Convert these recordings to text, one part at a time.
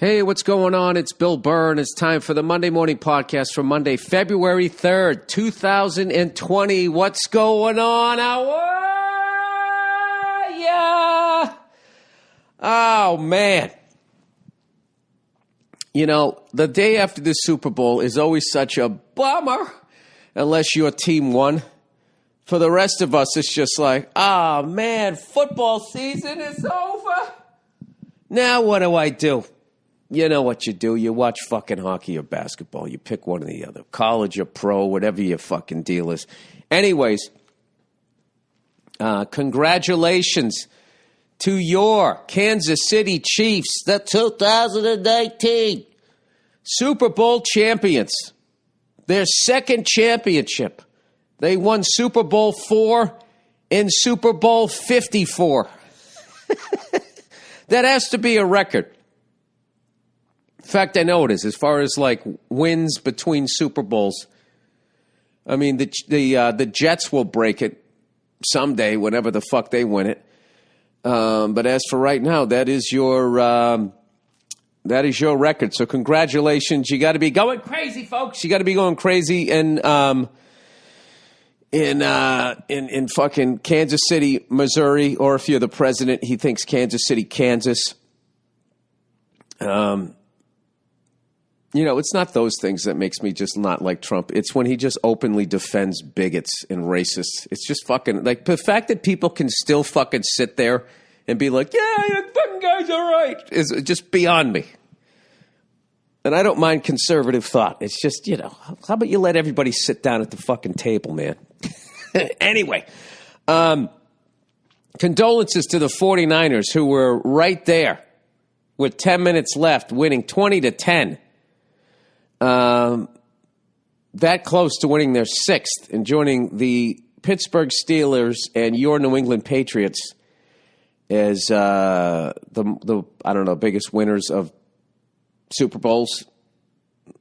Hey, what's going on? It's Bill Burr, and it's time for the Monday Morning Podcast for Monday, February 3rd, 2020. What's going on? How are ya? Oh, man. You know, the day after the Super Bowl is always such a bummer, unless your team won. For the rest of us, it's just like, oh, man, football season is over. Now what do? You know what you do. You watch fucking hockey or basketball. You pick one or the other. College or pro, whatever your fucking deal is. Anyways, congratulations to your Kansas City Chiefs, the 2019 Super Bowl champions. Their second championship. They won Super Bowl 4 and Super Bowl 54. That has to be a record. In fact, I know it is. As far as like wins between Super Bowls, I mean the Jets will break it someday, whenever the fuck they win it. But as for right now, that is your record. So congratulations! You got to be going crazy, folks. You got to be going crazy in fucking Kansas City, Missouri, or if you're the president, he thinks Kansas City, Kansas. You know, it's not those things that makes me just not like Trump. It's when he just openly defends bigots and racists. It's just fucking, like, the fact that people can still fucking sit there and be like, yeah, you fucking guys are right, is just beyond me. And I don't mind conservative thought. It's just, you know, how about you let everybody sit down at the fucking table, man? Anyway, condolences to the 49ers, who were right there with 10 minutes left, winning 20-10. That close to winning their sixth and joining the Pittsburgh Steelers and your New England Patriots as the biggest winners of Super Bowls,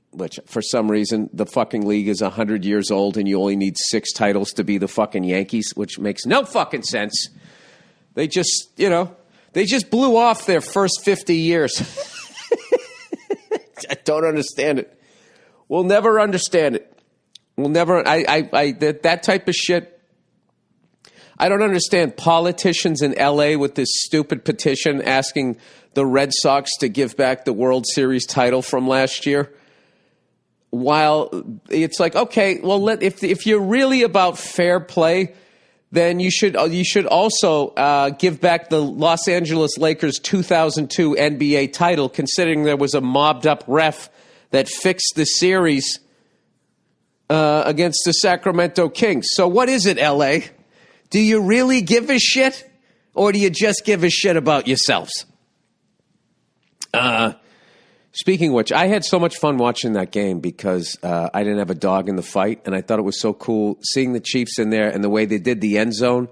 which for some reason the fucking league is 100 years old and you only need 6 titles to be the fucking Yankees, which makes no fucking sense. They just blew off their first 50 years. I don't understand it. We'll never understand it. We'll never. That type of shit. I don't understand politicians in L.A. with this stupid petition asking the Red Sox to give back the World Series title from last year. While it's like, okay, well, if you're really about fair play, then you should also give back the Los Angeles Lakers 2002 NBA title, considering there was a mobbed up ref that fixed the series against the Sacramento Kings. So what is it, L.A.? Do you really give a shit, or do you just give a shit about yourselves? Speaking of which, I had so much fun watching that game because I didn't have a dog in the fight, and I thought it was so cool seeing the Chiefs in there and the way they did the end zone,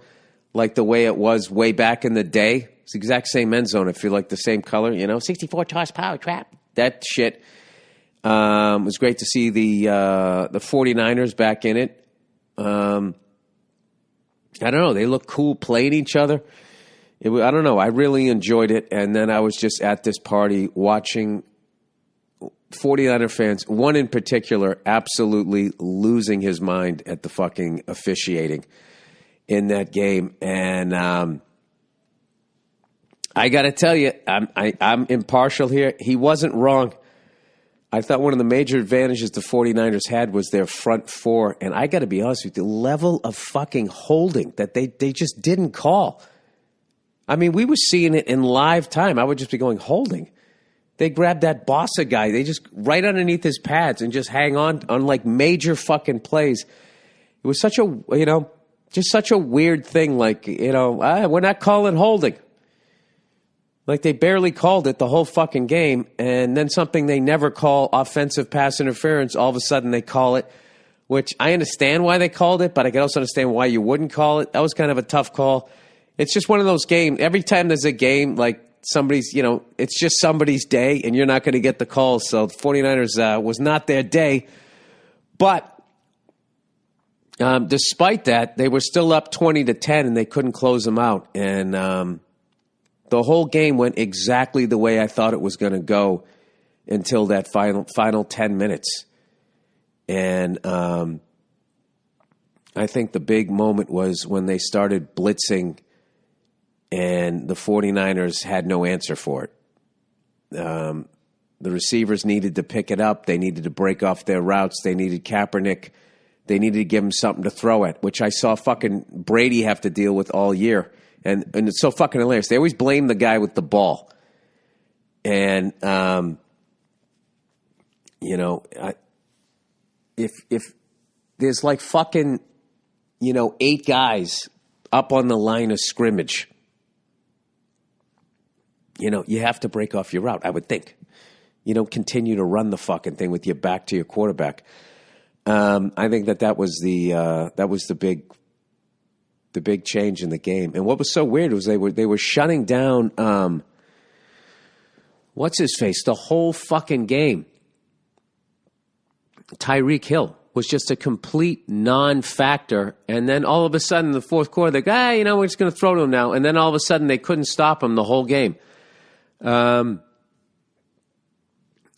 like the way it was way back in the day. It's the exact same end zone. I feel like the same color, 64 horsepower trap. That shit. It was great to see the 49ers back in it. I don't know. They look cool playing each other. I don't know. I really enjoyed it. And then I was just at this party watching 49er fans, one in particular, absolutely losing his mind at the fucking officiating in that game. And I got to tell you, I'm impartial here. He wasn't wrong. I thought one of the major advantages the 49ers had was their front four. And I got to be honest with you, the level of fucking holding that they just didn't call. I mean, we were seeing it in live time. I would just be going, holding. They grabbed that Bossa guy. They just right underneath his pads and just hang on like major fucking plays. It was such a, just such a weird thing. Like, we're not calling holding. Like, they barely called it the whole fucking game, and then something they never call, offensive pass interference, all of a sudden they call it, which I understand why they called it, but I can also understand why you wouldn't call it. That was kind of a tough call. It's just one of those games. Every time there's a game, like somebody's, it's just somebody's day, and you're not going to get the call. So the 49ers was not their day. But despite that, they were still up 20-10, and they couldn't close them out. And the whole game went exactly the way I thought it was going to go until that final 10 minutes. And I think the big moment was when they started blitzing and the 49ers had no answer for it. The receivers needed to pick it up. They needed to break off their routes. They needed Kaepernick. They needed to give him something to throw at, which I saw fucking Brady have to deal with all year. And it's so fucking hilarious. They always blame the guy with the ball. And, if there's like fucking, 8 guys up on the line of scrimmage, you have to break off your route, I would think. You don't continue to run the fucking thing with your back to your quarterback. I think that was the big change in the game. And what was so weird was they were shutting down what's his face the whole fucking game. Tyreek Hill was just a complete non-factor. And then all of a sudden in the fourth quarter, they go, we're just going to throw to him now. And then all of a sudden they couldn't stop him the whole game.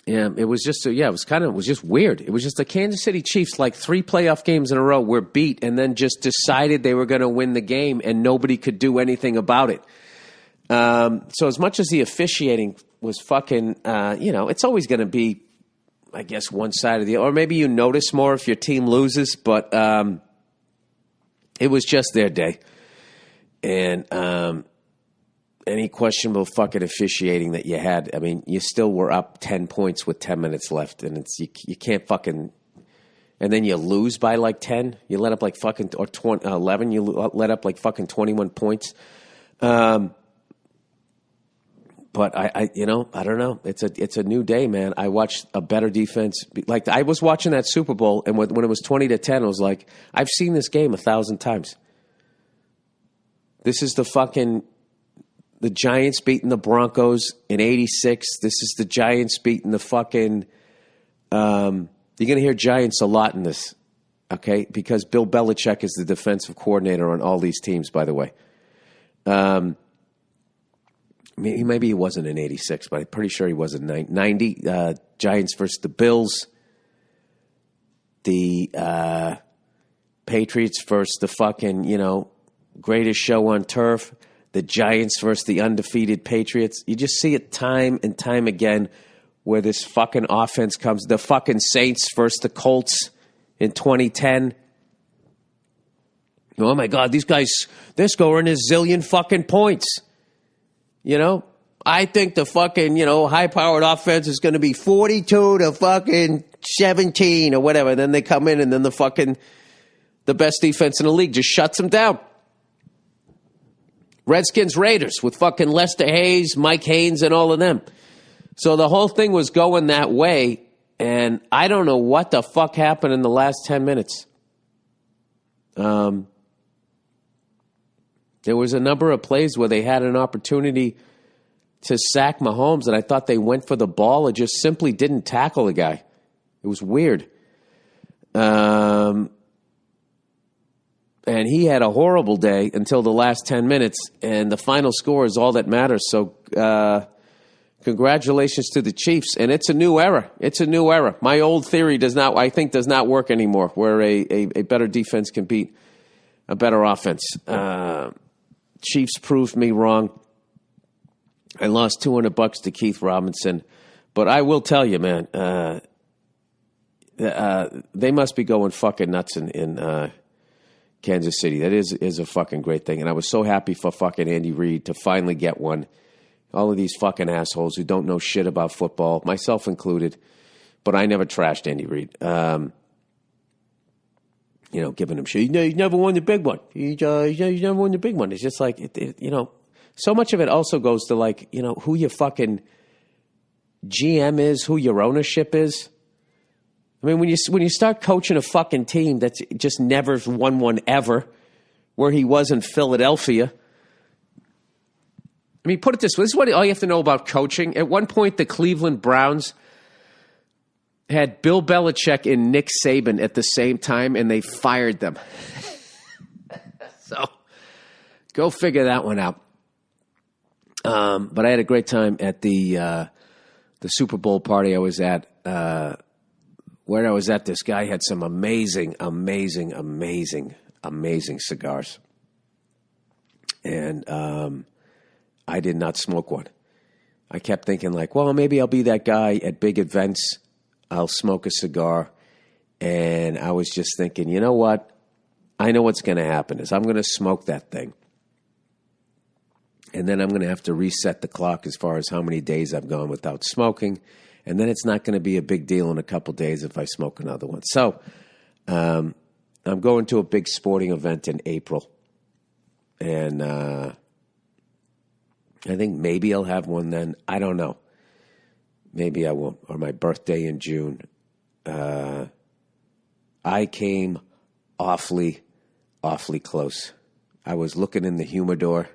It was just it was just weird. It was just the Kansas City Chiefs, like 3 playoff games in a row, were beat and then just decided they were going to win the game and nobody could do anything about it. So as much as the officiating was fucking, it's always going to be, I guess, one side of the other. Or maybe you notice more if your team loses, but it was just their day. And any questionable fucking officiating that you had, I mean, you still were up 10 points with 10 minutes left, and it's you can't fucking. And then you lose by like 10. You let up like fucking, or 11. You let up like fucking 21 points. But I don't know. It's a new day, man. I watched a better defense. Like I was watching that Super Bowl, and when it was 20-10, I was like, I've seen this game 1,000 times. This is the Giants beating the Broncos in '86. This is the Giants beating the fucking. You're going to hear Giants a lot in this, okay? Because Bill Belichick is the defensive coordinator on all these teams, by the way. Maybe he wasn't in '86, but I'm pretty sure he was in '90. Giants versus the Bills. The Patriots versus the fucking, greatest show on turf. The Giants versus the undefeated Patriots. You just see it time and time again where this fucking offense comes. The fucking Saints versus the Colts in 2010. Oh, my God, these guys, they're scoring a zillion fucking points. I think the fucking, high-powered offense is going to be 42 to fucking 17 or whatever. Then they come in and then the best defense in the league just shuts them down. Redskins Raiders with fucking Lester Hayes, Mike Haynes, and all of them. So the whole thing was going that way, and I don't know what the fuck happened in the last 10 minutes. There was a number of plays where they had an opportunity to sack Mahomes, and I thought they went for the ball and just simply didn't tackle the guy. It was weird. And he had a horrible day until the last 10 minutes, and the final score is all that matters. So congratulations to the Chiefs, and it's a new era. It's a new era. My old theory does not work anymore, where a better defense can beat a better offense. Chiefs proved me wrong. I lost $200 to Keith Robinson, but I will tell you, man, they must be going fucking nuts in Kansas City. That is a fucking great thing, and I was so happy for fucking Andy Reid to finally get one. All of these fucking assholes who don't know shit about football, myself included, but I never trashed Andy Reid. Giving him shit. He's never won the big one. He's never won the big one. It's just like, so much of it also goes to like, who your fucking GM is, who your ownership is. I mean, when you start coaching a fucking team that's just never won one ever, where he was in Philadelphia. I mean, put it this way. This is all you have to know about coaching. At one point, the Cleveland Browns had Bill Belichick and Nick Saban at the same time, and they fired them. So go figure that one out. But I had a great time at the the Super Bowl party I was at, where I was at, this guy had some amazing cigars. And I did not smoke one. I kept thinking like, well, maybe I'll be that guy at big events. I'll smoke a cigar. And I was just thinking, you know what? I know what's going to happen is I'm going to smoke that thing. And then I'm going to have to reset the clock as far as how many days I've gone without smoking. And then it's not going to be a big deal in a couple days if I smoke another one. So I'm going to a big sporting event in April. And I think maybe I'll have one then. I don't know. Maybe I won't. Or my birthday in June. I came awfully close. I was looking in the humidor.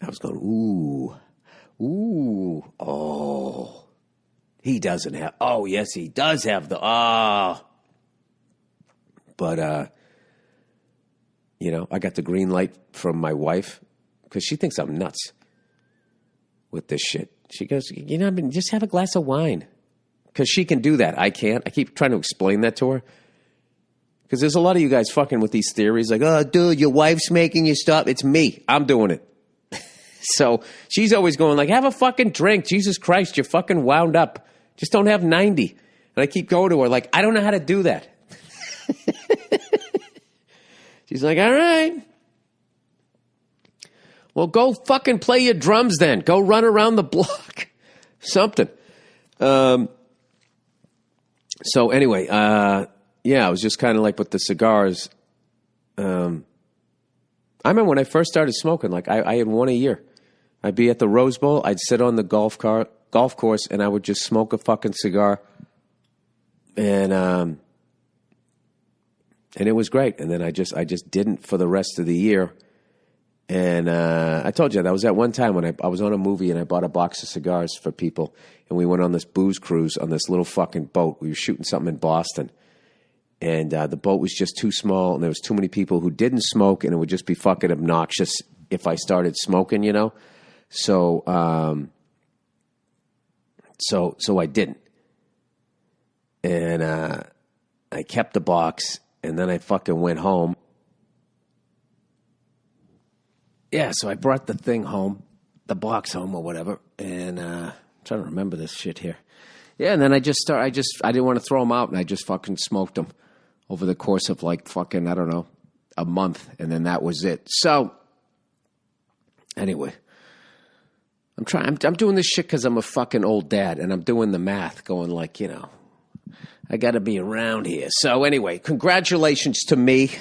I was going, ooh, oh. He doesn't have, oh, yes, he does have the, But, you know, I got the green light from my wife because she thinks I'm nuts with this shit. She goes, you know, I mean, just have a glass of wine. Because she can do that. I can't. I keep trying to explain that to her. Because there's a lot of you guys fucking with these theories like, oh, dude, your wife's making you stop. It's me. I'm doing it. So she's always going like, have a fucking drink. Jesus Christ, you're fucking wound up. Just don't have 90. And I keep going to her like, I don't know how to do that. She's like, all right. Well, go fucking play your drums then. Go run around the block. Something. So anyway, yeah, I was just kind of like with the cigars. I remember when I first started smoking, like I had one a year. I'd be at the Rose Bowl. I'd sit on the golf course, and I would just smoke a fucking cigar. And it was great. And then I just didn't for the rest of the year. And I told you that was at one time when I was on a movie and I bought a box of cigars for people. And we went on this booze cruise on this little fucking boat. We were shooting something in Boston. And the boat was just too small, and there was too many people who didn't smoke, and it would just be fucking obnoxious if I started smoking, you know? So so I didn't. And I kept the box, and then I fucking went home. Yeah, so I brought the thing home, the box home or whatever, and I'm trying to remember this shit here. Yeah, and then I didn't want to throw them out, and I just fucking smoked them over the course of like fucking, I don't know, a month, and then that was it. So, anyway, I'm doing this shit because I'm a fucking old dad, and I'm doing the math, going like, you know, I got to be around here. So anyway, congratulations to me.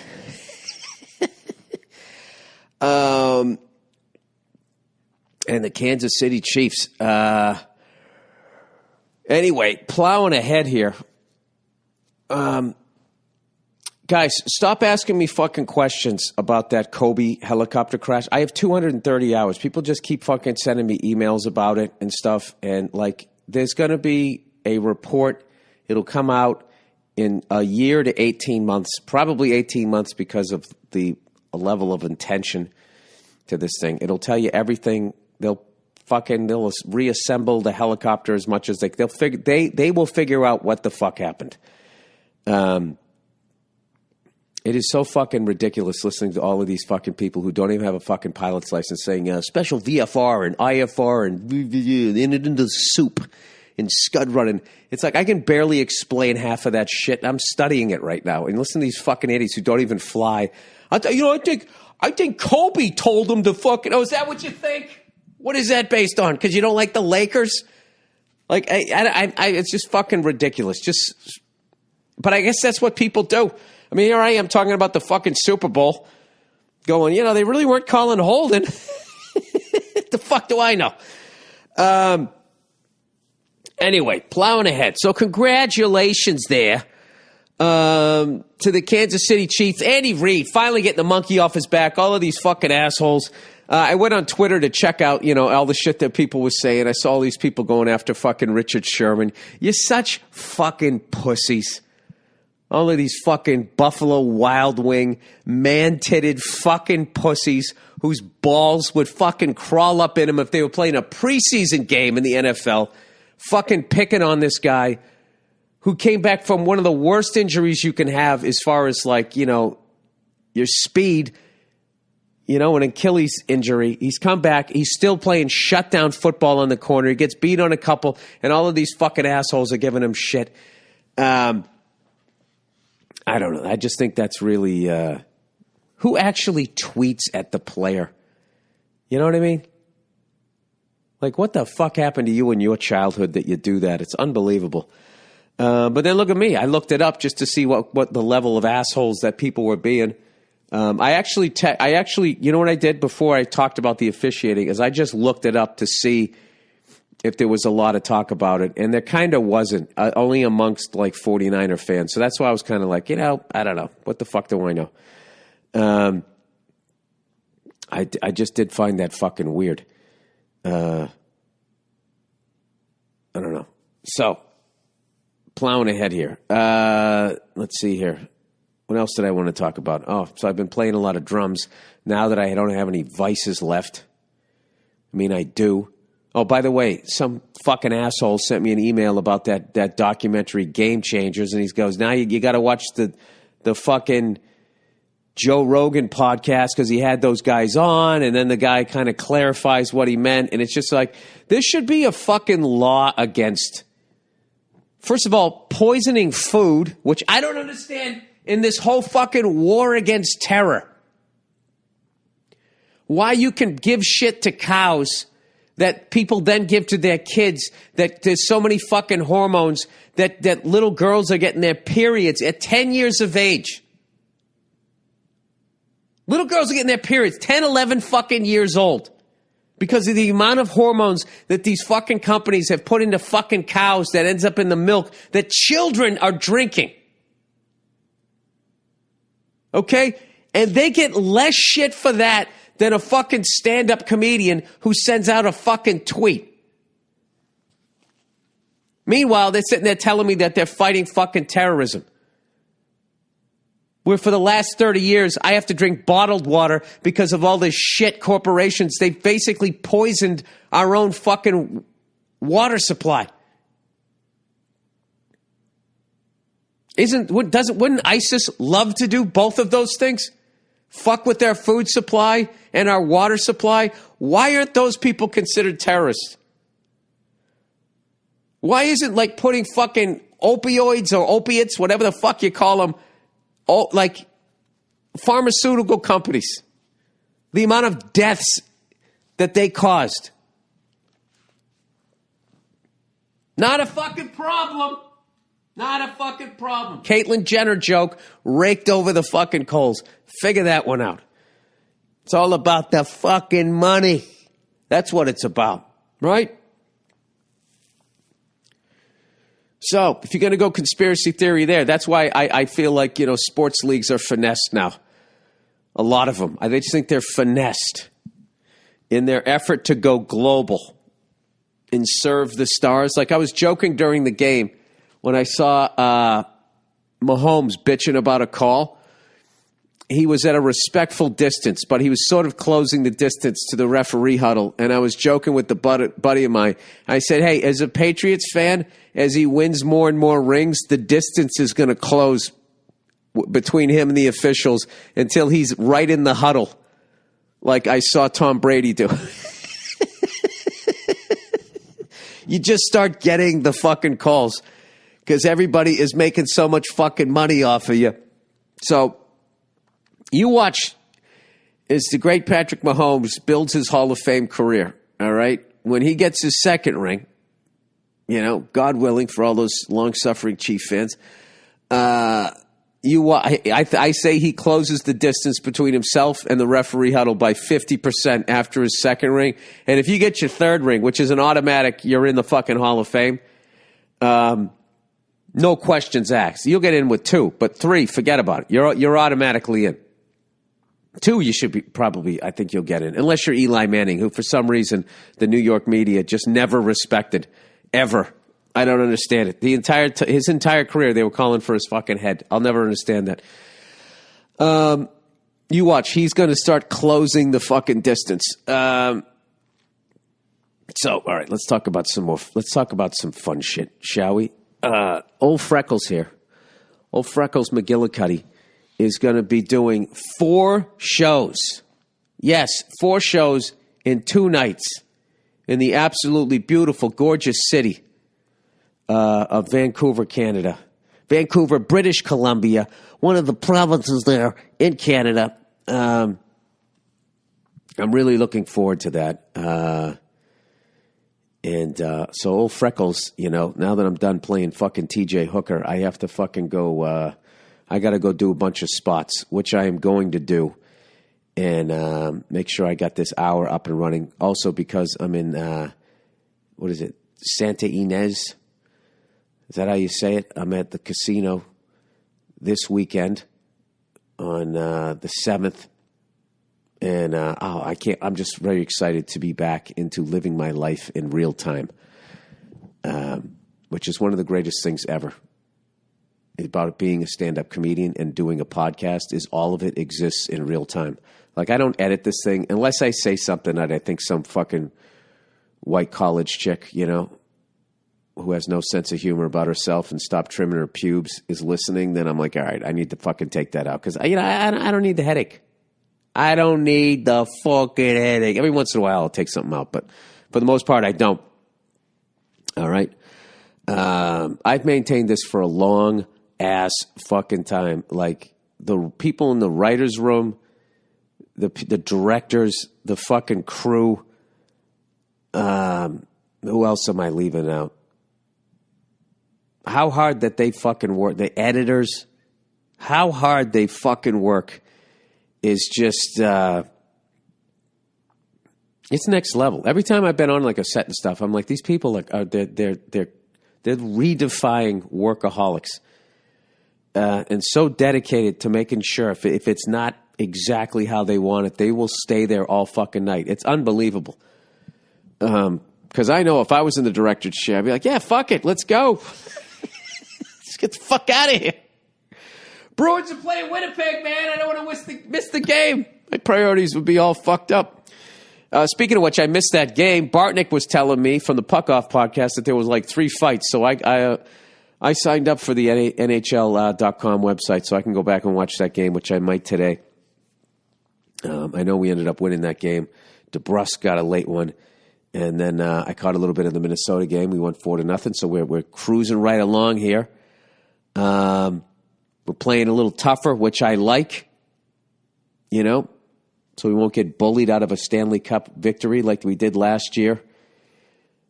And the Kansas City Chiefs. Anyway, plowing ahead here. Guys, stop asking me fucking questions about that Kobe helicopter crash. I have 230 hours. People just keep fucking sending me emails about it and stuff. And like, there's going to be a report. It'll come out in a year to 18 months, probably 18 months because of the level of intention to this thing. It'll tell you everything. They'll reassemble the helicopter as much as they will figure out what the fuck happened. It is so fucking ridiculous listening to all of these fucking people who don't even have a fucking pilot's license saying special VFR and IFR and into the soup and scud running. It's like I can barely explain half of that shit. I'm studying it right now. And listen to these fucking idiots who don't even fly. I think Kobe told them to fucking. Oh, is that what you think? What is that based on? Because you don't like the Lakers? Like, it's just fucking ridiculous. But I guess that's what people do. I mean, here I am talking about the fucking Super Bowl, going, you know, they really weren't calling holding. The fuck do I know? Anyway, plowing ahead. So congratulations there to the Kansas City Chiefs. Andy Reid finally getting the monkey off his back. All of these fucking assholes. I went on Twitter to check out, you know, all the shit that people were saying. I saw all these people going after fucking Richard Sherman. You're such fucking pussies. All of these fucking Buffalo Wild Wing, man-titted fucking pussies whose balls would fucking crawl up in them if they were playing a preseason game in the NFL. fucking picking on this guy who came back from one of the worst injuries you can have as far as like, you know, your speed, you know, an Achilles injury. He's come back. He's still playing shutdown football on the corner. He gets beat on a couple, and all of these fucking assholes are giving him shit. I don't know. I just think that's really who actually tweets at the player? You know what I mean? Like, what the fuck happened to you in your childhood that you do that? It's unbelievable. But then look at me. I looked it up just to see what the level of assholes that people were being. I actually, you know what I did before I talked about the officiating is I just looked it up to see if there was a lot of talk about it. And there kind of wasn't, only amongst like 49er fans. So that's why I was kind of like, you know, I don't know. What the fuck do I know? I just did find that fucking weird. I don't know. So, plowing ahead here. Let's see here. What else did I want to talk about? Oh, so I've been playing a lot of drums. Now that I don't have any vices left. I mean, I do. Oh, by the way, some fucking asshole sent me an email about that documentary Game Changers, and he goes, now you got to watch the fucking Joe Rogan podcast because he had those guys on, and then the guy kind of clarifies what he meant, and it's just like, there should be a fucking law against, first of all, poisoning food, which I don't understand in this whole fucking war against terror. Why you can give shit to cows that people then give to their kids, that there's so many fucking hormones that little girls are getting their periods at 10 years of age. Little girls are getting their periods 10, 11 fucking years old because of the amount of hormones that these fucking companies have put into fucking cows that ends up in the milk that children are drinking. Okay? And they get less shit for that than a fucking stand-up comedian who sends out a fucking tweet. Meanwhile, they're sitting there telling me that they're fighting fucking terrorism. Where for the last 30 years, I have to drink bottled water because of all this shit corporations. They've basically poisoned our own fucking water supply. Wouldn't ISIS love to do both of those things? Fuck with their food supply and our water supply? Why aren't those people considered terrorists? Why isn't like putting fucking opioids or opiates, whatever the fuck you call them, like pharmaceutical companies, the amount of deaths that they caused? Not a fucking problem. Not a fucking problem. Caitlyn Jenner joke raked over the fucking coals. Figure that one out. It's all about the fucking money. That's what it's about, right? So, if you're going to go conspiracy theory there, that's why I feel like, you know, sports leagues are finessed now. A lot of them. I just think they're finessed in their effort to go global and serve the stars. Like I was joking during the game when I saw Mahomes bitching about a call. He was at a respectful distance, but he was sort of closing the distance to the referee huddle. And I was joking with the buddy of mine. I said, hey, as a Patriots fan, as he wins more and more rings, the distance is going to close between him and the officials until he's right in the huddle, like I saw Tom Brady do. You just start getting the fucking calls because everybody is making so much fucking money off of you. So you watch as the great Patrick Mahomes builds his Hall of Fame career, all right? When he gets his second ring, you know, God willing, for all those long-suffering Chief fans, I say he closes the distance between himself and the referee huddle by 50% after his second ring. And if you get your third ring, which is an automatic, you're in the fucking Hall of Fame, no questions asked. You'll get in with 2, but 3, forget about it. You're automatically in. 2, you should be probably, I think you'll get in. Unless you're Eli Manning, who for some reason the New York media just never respected, ever. I don't understand it. His entire career, they were calling for his fucking head. I'll never understand that. You watch, he's going to start closing the fucking distance. So, all right, let's talk about some fun shit, shall we? Old Freckles here. Old Freckles McGillicuddy is going to be doing 4 shows. Yes, 4 shows in 2 nights in the absolutely beautiful, gorgeous city of Vancouver, Canada. Vancouver, British Columbia, one of the provinces there in Canada. I'm really looking forward to that. So old Freckles, now that I'm done playing fucking TJ Hooker, I have to fucking go, I got to go do a bunch of spots, which I am going to do, and make sure I got this hour up and running. Also because I'm in, what is it, Santa Ynez? Is that how you say it? I'm at the casino this weekend on the 7th. And I can't. I'm just very excited to be back into living my life in real time, which is one of the greatest things ever. About being a stand-up comedian and doing a podcast is all of it exists in real time. Like, I don't edit this thing unless I say something that I think some fucking white college chick, who has no sense of humor about herself and stopped trimming her pubes is listening. Then I'm like, all right, I need to fucking take that out because I don't need the headache. I don't need the fucking headache. Every once in a while, I'll take something out, but for the most part, I don't. All right? I've maintained this for a long ass fucking time. Like, the people in the writer's room, the directors, the fucking crew. Who else am I leaving out? How hard that they fucking work. The editors, how hard they fucking work. Is just, it's next level. Every time I've been on like a set and stuff, I'm like, these people they're redefining workaholics, and so dedicated to making sure if it's not exactly how they want it, they will stay there all fucking night. It's unbelievable. Because I know if I was in the director's chair, I'd be like, yeah, fuck it, let's go, let's get the fuck out of here. Bruins are playing Winnipeg, man. I don't want to miss the game. My priorities would be all fucked up. Speaking of which, I missed that game. Bartnick was telling me from the Puck Off podcast that there was like 3 fights. So I signed up for the NHL.com website so I can go back and watch that game, which I might today. I know we ended up winning that game. DeBrusque got a late one. And then I caught a little bit of the Minnesota game. We won 4-0. So we're cruising right along here. We're playing a little tougher, which I like, so we won't get bullied out of a Stanley Cup victory like we did last year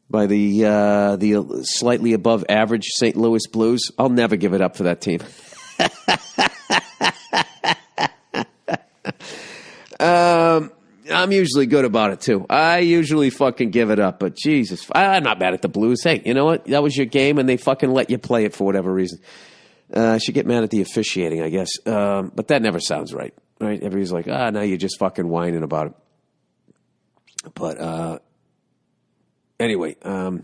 by the slightly above average St. Louis Blues. I'll never give it up for that team. I'm usually good about it, too. I usually fucking give it up, but Jesus, I'm not mad at the Blues. Hey, you know what? That was your game, and they fucking let you play it for whatever reason. I should get mad at the officiating, I guess. But that never sounds right? Everybody's like, now you're just fucking whining about it. But anyway, so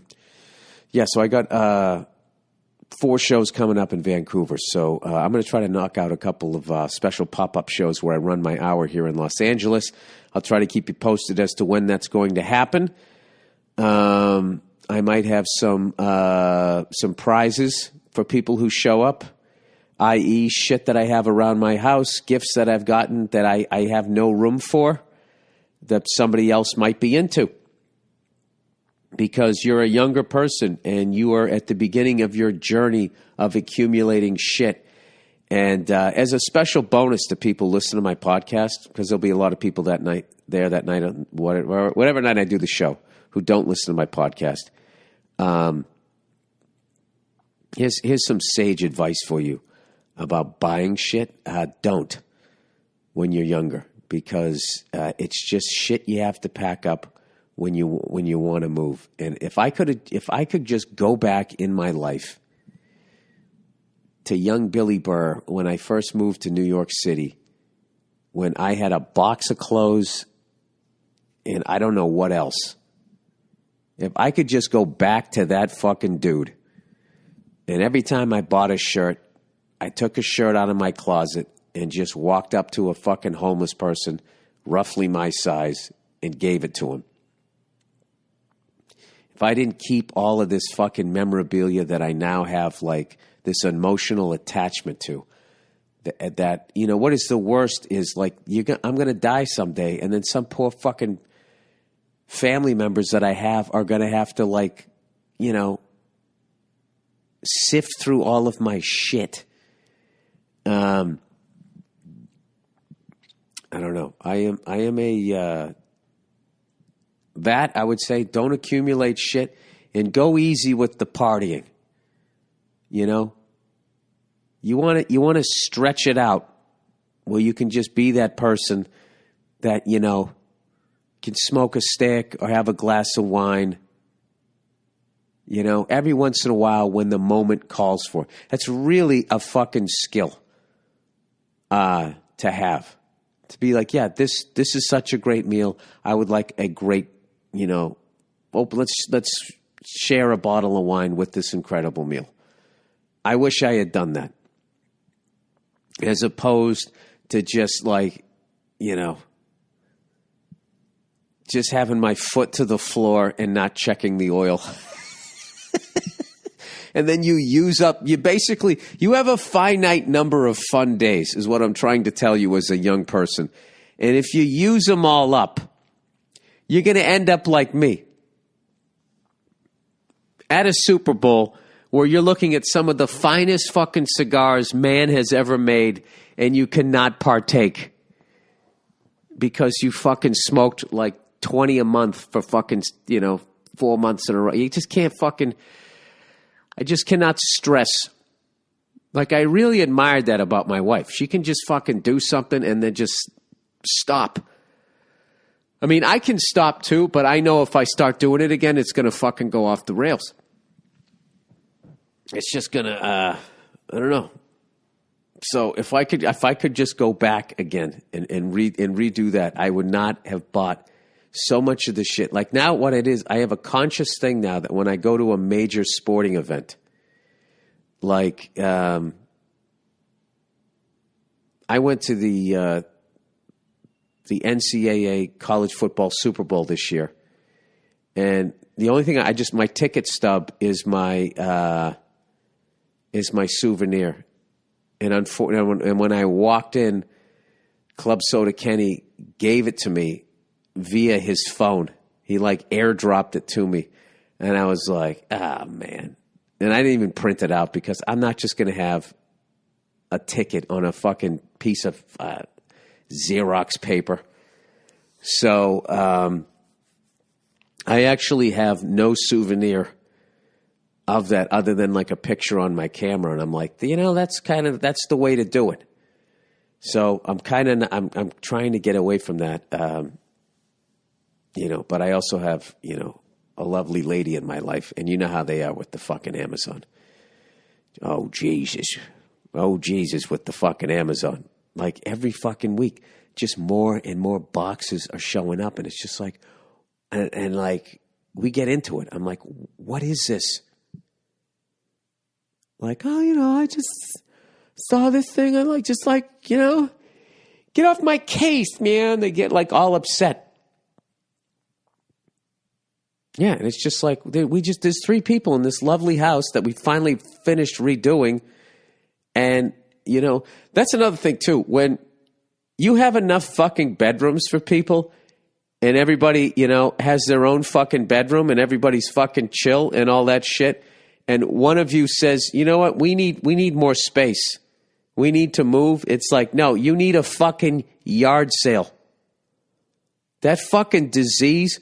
I got 4 shows coming up in Vancouver. So I'm going to try to knock out a couple of special pop-up shows where I run my hour here in Los Angeles. I'll try to keep you posted as to when that's going to happen. I might have some prizes for people who show up, i.e. shit that I have around my house, gifts that I've gotten that I have no room for, that somebody else might be into. Because you're a younger person and you are at the beginning of your journey of accumulating shit. And as a special bonus to people listening to my podcast, because there'll be a lot of people that night, whatever night I do the show, who don't listen to my podcast. Here's some sage advice for you about buying shit. Don't when you're younger, because it's just shit you have to pack up when you want to move. And if I could just go back in my life to young Billy Burr when I first moved to New York City, when I had a box of clothes and I don't know what else. If I could just go back to that fucking dude, and every time I bought a shirt, I took a shirt out of my closet and just walked up to a fucking homeless person, roughly my size, and gave it to him. if I didn't keep all of this fucking memorabilia that I now have, like, this emotional attachment to, that you know, what is the worst is, like, I'm going to die someday, and then some poor fucking family members that I have are going to have to, like, you know, sift through all of my shit. I don't know. I am a that I would say, don't accumulate shit and go easy with the partying. You know, you want to stretch it out where you can just be that person that, you know, can smoke a stick or have a glass of wine, you know, every once in a while when the moment calls for it. That's really a fucking skill to have. To be like, yeah, this is such a great meal. I would like a great, you know, let's share a bottle of wine with this incredible meal. I wish I had done that. As opposed to just, like, you know, just having my foot to the floor and not checking the oil. And then you have a finite number of fun days, is what I'm trying to tell you as a young person. And if you use them all up, you're going to end up like me. At a Super Bowl where you're looking at some of the finest fucking cigars man has ever made, and you cannot partake because you fucking smoked like 20 a month for fucking, you know, 4 months in a row. You just can't fucking... I just cannot stress. Like, I really admired that about my wife. She can just fucking do something and then just stop. I mean, I can stop too, but I know if I start doing it again, it's going to fucking go off the rails. It's just going to, I don't know. So if I could just go back again and redo that, I would not have bought so much of the shit. Like, now what it is, I have a conscious thing now that when I go to a major sporting event, like, I went to the NCAA college football Super Bowl this year. And the only thing my ticket stub is my souvenir. And when I walked in, Club Soda Kenny gave it to me via his phone. He, like, airdropped it to me. And I was like, man. And I didn't even print it out because I'm not just going to have a ticket on a fucking piece of Xerox paper. So I actually have no souvenir of that other than, like, a picture on my camera. And I'm like, you know, that's the way to do it. So I'm trying to get away from that. You know, but I also have, you know, a lovely lady in my life, and you know how they are with the fucking Amazon. Oh, Jesus with the fucking Amazon. Like, every fucking week, just more and more boxes are showing up, and it's just like, and like, we get into it. I'm like, what is this? Like, oh, you know, I just saw this thing. I'm like, just like, you know, get off my case, man. They get, like, all upset. Yeah, and it's just like, there's 3 people in this lovely house that we finally finished redoing. And, you know, that's another thing too. When you have enough fucking bedrooms for people and everybody, you know, has their own fucking bedroom and everybody's fucking chill and all that shit. And one of you says, you know what, we need more space. We need to move. It's like, no, you need a fucking yard sale. That fucking disease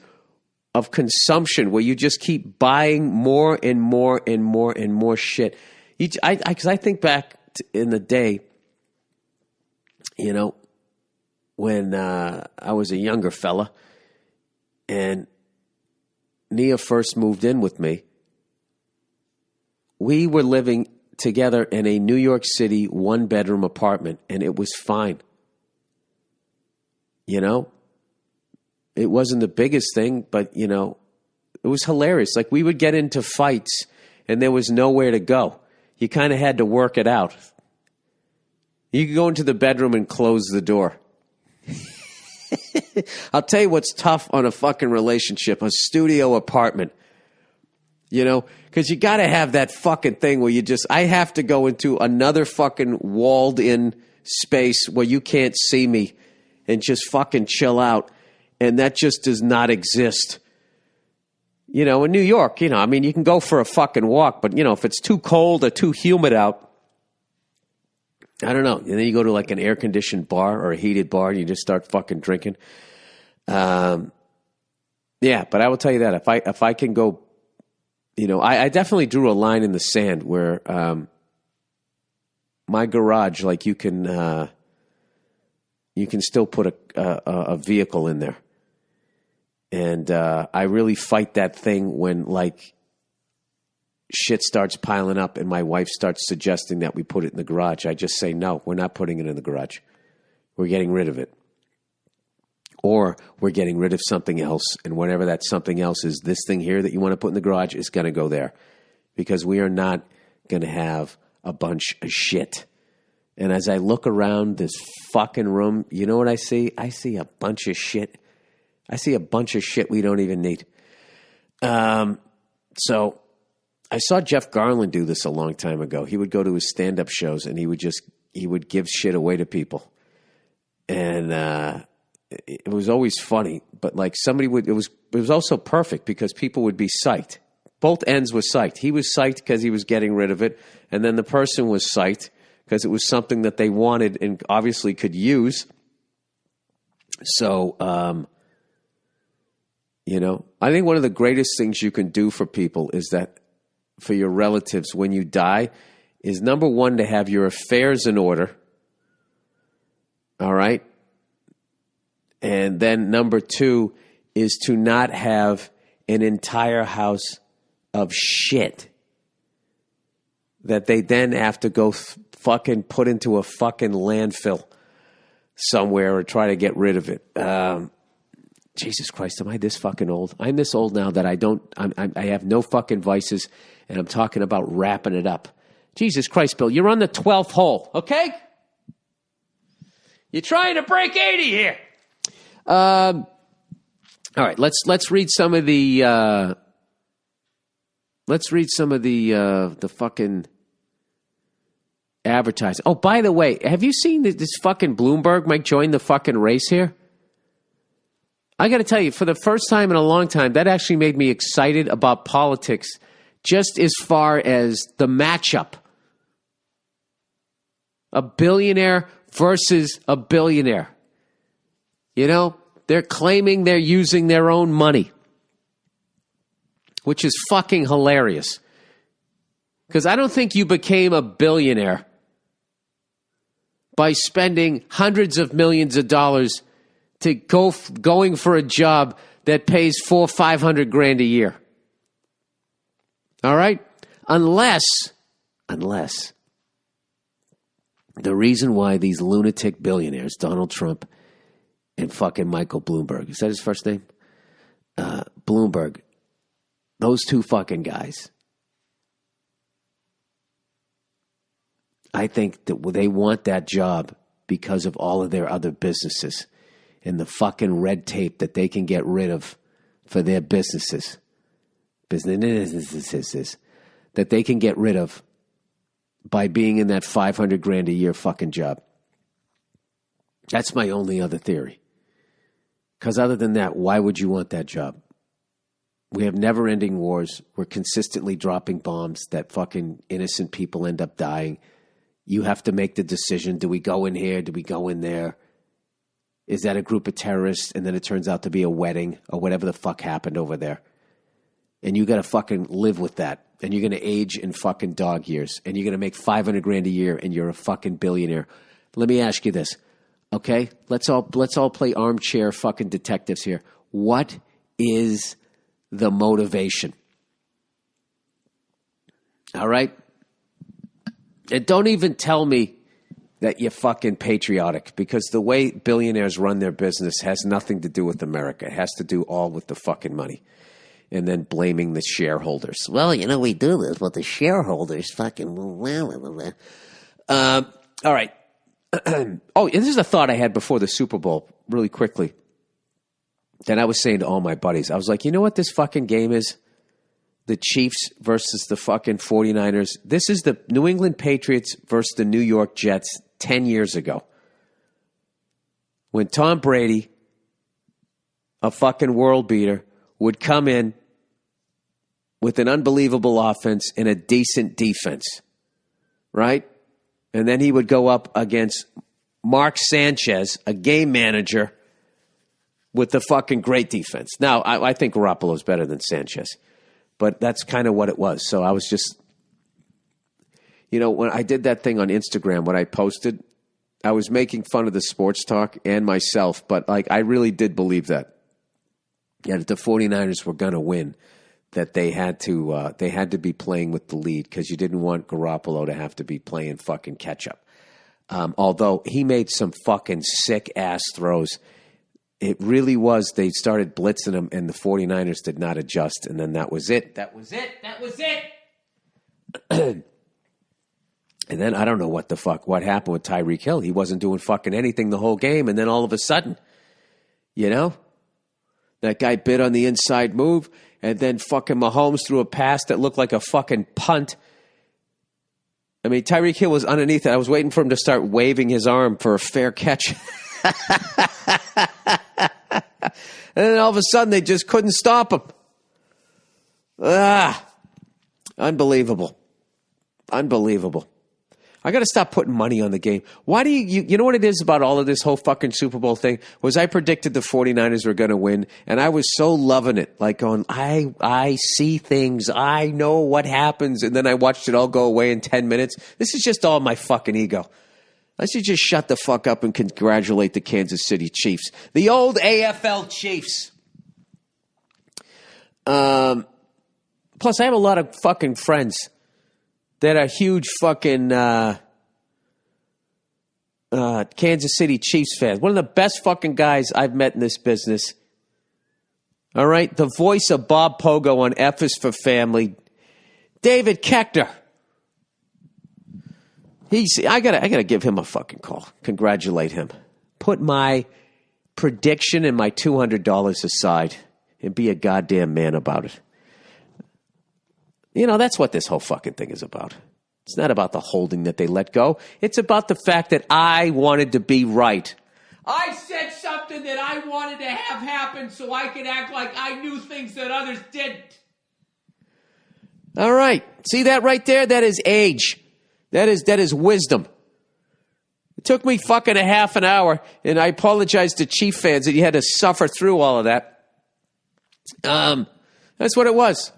of consumption where you just keep buying more and more and more and more shit. Because I think back in the day, you know, when I was a younger fella and Nia first moved in with me, we were living together in a New York City 1-bedroom apartment, and it was fine. You know? It wasn't the biggest thing, but, you know, it was hilarious. Like, we would get into fights, and there was nowhere to go. You kind of had to work it out. You could go into the bedroom and close the door. I'll tell you what's tough on a fucking relationship, a studio apartment You know, because you got to have that fucking thing where I have to go into another fucking walled in space where you can't see me and just fucking chill out. And that just does not exist. You know, in New York, you know, I mean, you can go for a fucking walk, but, you know, if it's too cold or too humid out, I don't know. And then you go to like an air-conditioned bar or a heated bar and you just start fucking drinking. Yeah, but I will tell you that if I can go, you know, I definitely drew a line in the sand where my garage, like you can still put a vehicle in there. And I really fight that thing when, like, shit starts piling up and my wife starts suggesting that we put it in the garage. I just say, no, we're not putting it in the garage. We're getting rid of it. Or we're getting rid of something else, and whatever that something else is, this thing here that you want to put in the garage is going to go there. Because we are not going to have a bunch of shit. And as I look around this fucking room, you know what I see? I see a bunch of shit. I see a bunch of shit we don't even need. So I saw Jeff Garlin do this a long time ago. He would go to his stand-up shows and he would give shit away to people. And it was always funny, but like it was also perfect because people would be psyched. Both ends were psyched. He was psyched because he was getting rid of it. And then the person was psyched because it was something that they wanted and obviously could use. So, you know, I think one of the greatest things you can do for people is that for your relatives when you die is, number one, to have your affairs in order. All right. And then number two is to not have an entire house of shit that they then have to go fucking put into a fucking landfill somewhere or try to get rid of it. Jesus Christ, am I this fucking old? I'm this old now that I have no fucking vices, and I'm talking about wrapping it up. Jesus Christ, Bill, you're on the 12th hole, okay? You're trying to break 80 here. All right, let's read some of the the fucking advertising. Oh, by the way, have you seen this fucking Bloomberg might join the fucking race here? I got to tell you, for the first time in a long time, that actually made me excited about politics, just as far as the matchup. A billionaire versus a billionaire. You know, they're claiming they're using their own money, which is fucking hilarious. Because I don't think you became a billionaire by spending hundreds of millions of dollars to going for a job that pays $400,000-500,000 a year. All right? Unless the reason why these lunatic billionaires, Donald Trump and fucking Michael Bloomberg, is that his first name? Bloomberg. Those two fucking guys. I think that they want that job because of all of their other businesses and the fucking red tape that they can get rid of for their businesses. Businesses that they can get rid of by being in that $500,000 a year fucking job. That's my only other theory. Because other than that, why would you want that job? We have never-ending wars. We're consistently dropping bombs that fucking innocent people end up dying. You have to make the decision. Do we go in here? Do we go in there? Is that a group of terrorists? And then it turns out to be a wedding or whatever the fuck happened over there. And you got to fucking live with that. And you're going to age in fucking dog years. And you're going to make $500,000 a year and you're a fucking billionaire. Let me ask you this. Okay? Let's all play armchair fucking detectives here. What is the motivation? All right? And don't even tell me that you're fucking patriotic, because the way billionaires run their business has nothing to do with America. It has to do all with the fucking money. And then blaming the shareholders. Well, you know, we do this, but the shareholders fucking... all right. Oh, this is a thought I had before the Super Bowl, really quickly. Then I was saying to all my buddies, I was like, you know what this fucking game is? the Chiefs versus the fucking 49ers. This is the New England Patriots versus the New York Jets 10 years ago. When Tom Brady, a fucking world beater, would come in with an unbelievable offense and a decent defense, right? And then he would go up against Mark Sanchez, a game manager, with the fucking great defense. Now, I think Garoppolo's better than Sanchez, but that's kind of what it was. So I was just, when I did that thing on Instagram, what I posted, I was making fun of the sports talk and myself, but I really did believe that. Yeah, that the 49ers were going to win, that they had to be playing with the lead because you didn't want Garoppolo to have to be playing fucking catch up. Although he made some fucking sick ass throws. It really was. They started blitzing him, and the 49ers did not adjust, and then that was it. That was it. And then I don't know what happened with Tyreek Hill. He wasn't doing fucking anything the whole game, and then all of a sudden, that guy bit on the inside move, and then fucking Mahomes threw a pass that looked like a fucking punt. I mean, Tyreek Hill was underneath it. I was waiting for him to start waving his arm for a fair catch. And then all of a sudden, they just couldn't stop him. Unbelievable. I got to stop putting money on the game. Why do you know what it is about all of this whole fucking Super Bowl thing? Was I predicted the 49ers were going to win, and I was so loving it. Like going, I see things. I know what happens. And then I watched it all go away in 10 minutes. This is just all my fucking ego. I should just shut the fuck up and congratulate the Kansas City Chiefs. The old AFL Chiefs. Plus, I have a lot of fucking friends that are huge fucking Kansas City Chiefs fans. One of the best fucking guys I've met in this business. All right? The voice of Bob Pogo on F is for Family. David Kechter. I gotta give him a fucking call. Congratulate him. Put my prediction and my $200 aside and be a goddamn man about it. That's what this whole fucking thing is about. It's not about the holding that they let go. It's about the fact that I wanted to be right. I said something that I wanted to have happen so I could act like I knew things that others didn't. All right. See that right there? That is age. That is wisdom. It took me fucking a half an hour, and I apologize to Chief fans that you had to suffer through all of that. That's what it was.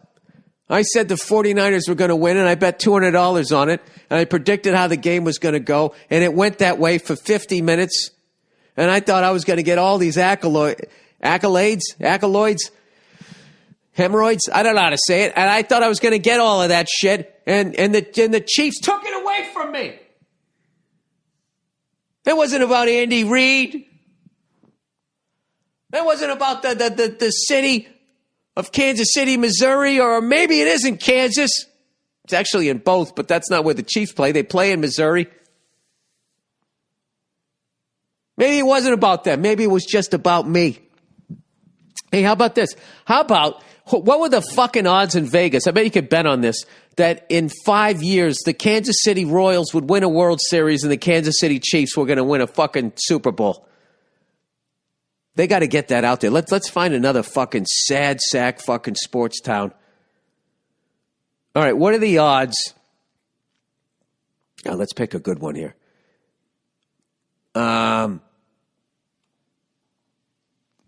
I said the 49ers were going to win, and I bet $200 on it, and I predicted how the game was going to go, and it went that way for 50 minutes, and I thought I was going to get all these accolades, hemorrhoids, I don't know how to say it, and I thought I was going to get all of that shit, and the Chiefs took it away from me. It wasn't about Andy Reid. It wasn't about the city of Kansas City, Missouri, or maybe it isn't Kansas. It's actually in both, but that's not where the Chiefs play. They play in Missouri. Maybe it wasn't about them. Maybe it was just about me. Hey, how about this? What were the fucking odds in Vegas? I bet you could bet on this, that in 5 years, the Kansas City Royals would win a World Series and the Kansas City Chiefs were going to win a fucking Super Bowl. They got to get that out there. Let's find another fucking sad sack fucking sports town. All right, what are the odds? Now, let's pick a good one here. Man,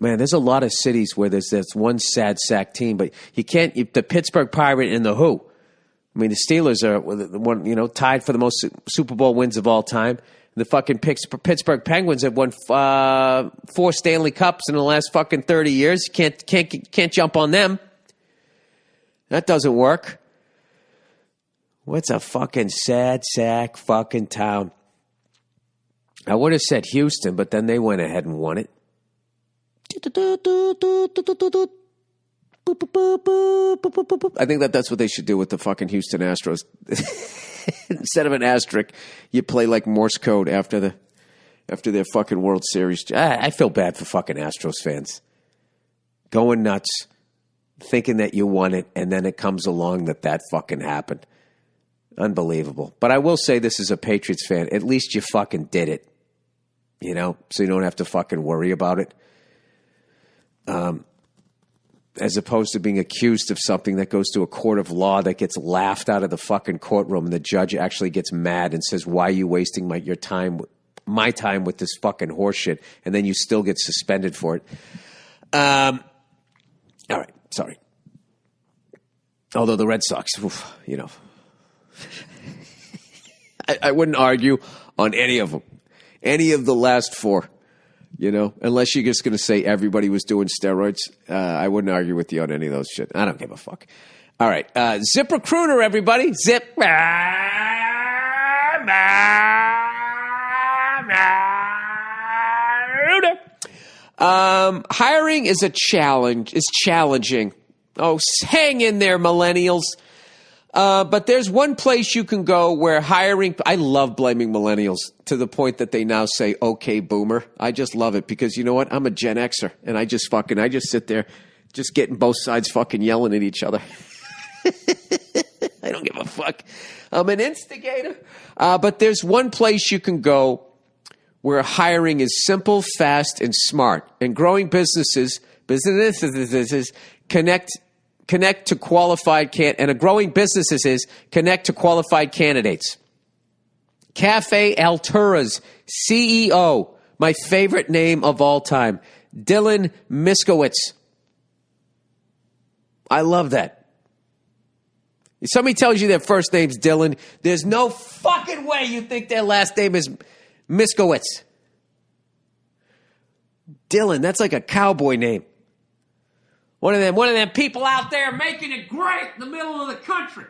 there's a lot of cities where there's one sad sack team, but you can't. The Pittsburgh Pirate and the Who. I mean, the Steelers are one, tied for the most Super Bowl wins of all time. The fucking Pittsburgh Penguins have won 4 Stanley Cups in the last fucking 30 years. You can't jump on them. That doesn't work. What's a fucking sad sack fucking town? I would have said Houston, but then they went ahead and won it. I think that's what they should do with the fucking Houston Astros. Instead of an asterisk, you play like Morse code after their fucking World Series. I feel bad for fucking Astros fans. Going nuts. thinking that you won it, and then it comes along that fucking happened. Unbelievable. But I will say this as a Patriots fan, at least you fucking did it. You know, so you don't have to fucking worry about it. As opposed to being accused of something that goes to a court of law that gets laughed out of the fucking courtroom, and the judge actually gets mad and says, why are you wasting my time with this fucking horseshit? And then you still get suspended for it. All right, sorry. Although the Red Sox, you know, I wouldn't argue on any of them. Any of the last four, you know, unless you're just going to say everybody was doing steroids. I wouldn't argue with you on any of those shit. I don't give a fuck. All right. ZipRecruiter, everybody. Zip. Hiring is challenging. Oh, hang in there, millennials. But there's one place you can go where hiring, I love blaming millennials to the point that they now say, okay, boomer. I just love it because you know what? I'm a Gen Xer and I just sit there just getting both sides fucking yelling at each other. I don't give a fuck. I'm an instigator. But there's one place you can go where hiring is simple, fast, and smart. And growing businesses connect to qualified and a growing businesses is connect to qualified candidates. Cafe Altura's CEO, my favorite name of all time, Dylan Miskowitz. I love that. If somebody tells you their first name's Dylan, there's no fucking way you think their last name is Miskowitz. Dylan, that's like a cowboy name. One of them people out there making it great in the middle of the country.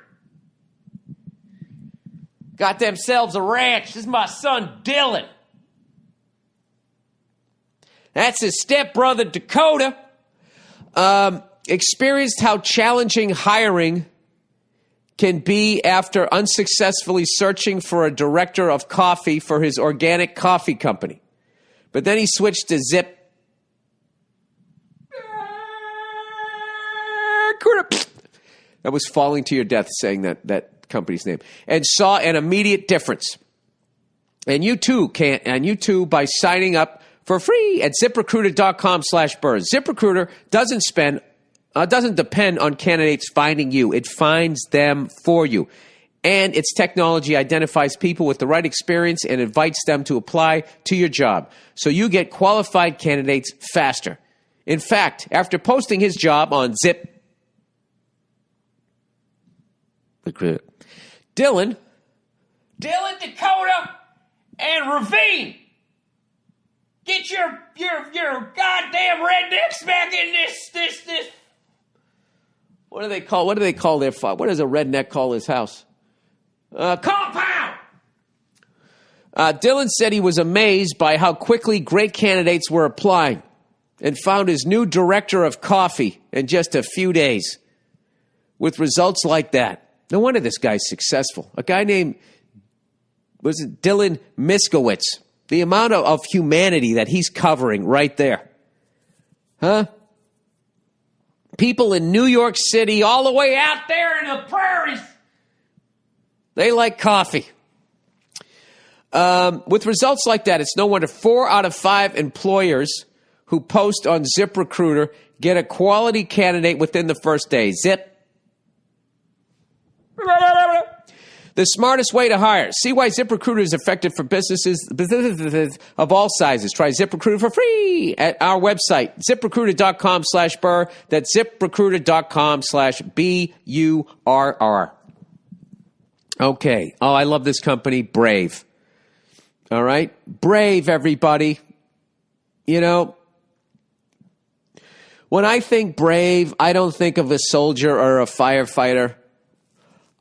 Got themselves a ranch. This is my son, Dylan. That's his stepbrother, Dakota. Experienced how challenging hiring can be after unsuccessfully searching for a director of coffee for his organic coffee company. But then he switched to Zip. That was falling to your death saying that company's name. And saw an immediate difference. And you too can, and you too by signing up for free at ZipRecruiter.com/Burr. ZipRecruiter doesn't depend on candidates finding you. It finds them for you. And its technology identifies people with the right experience and invites them to apply to your job. So you get qualified candidates faster. In fact, after posting his job on Zip, Dylan, Dakota, and Ravine, get your goddamn rednecks back in this. What do they call their farm? What does a redneck call his house? Compound. Dylan said he was amazed by how quickly great candidates were applying and found his new director of coffee in just a few days with results like that. No wonder this guy's successful. A guy named, Dylan Miskowitz. The amount of humanity that he's covering right there. Huh? People in New York City, all the way out there in the prairies, they like coffee. With results like that, it's no wonder 4 out of 5 employers who post on ZipRecruiter get a quality candidate within the first day. Zip. The smartest way to hire. See why ZipRecruiter is effective for businesses of all sizes. Try ZipRecruiter for free at our website, ZipRecruiter.com/Burr. That's ZipRecruiter.com/BURR. Okay. Oh, I love this company, Brave. All right? Brave, everybody. You know, when I think Brave, I don't think of a soldier or a firefighter.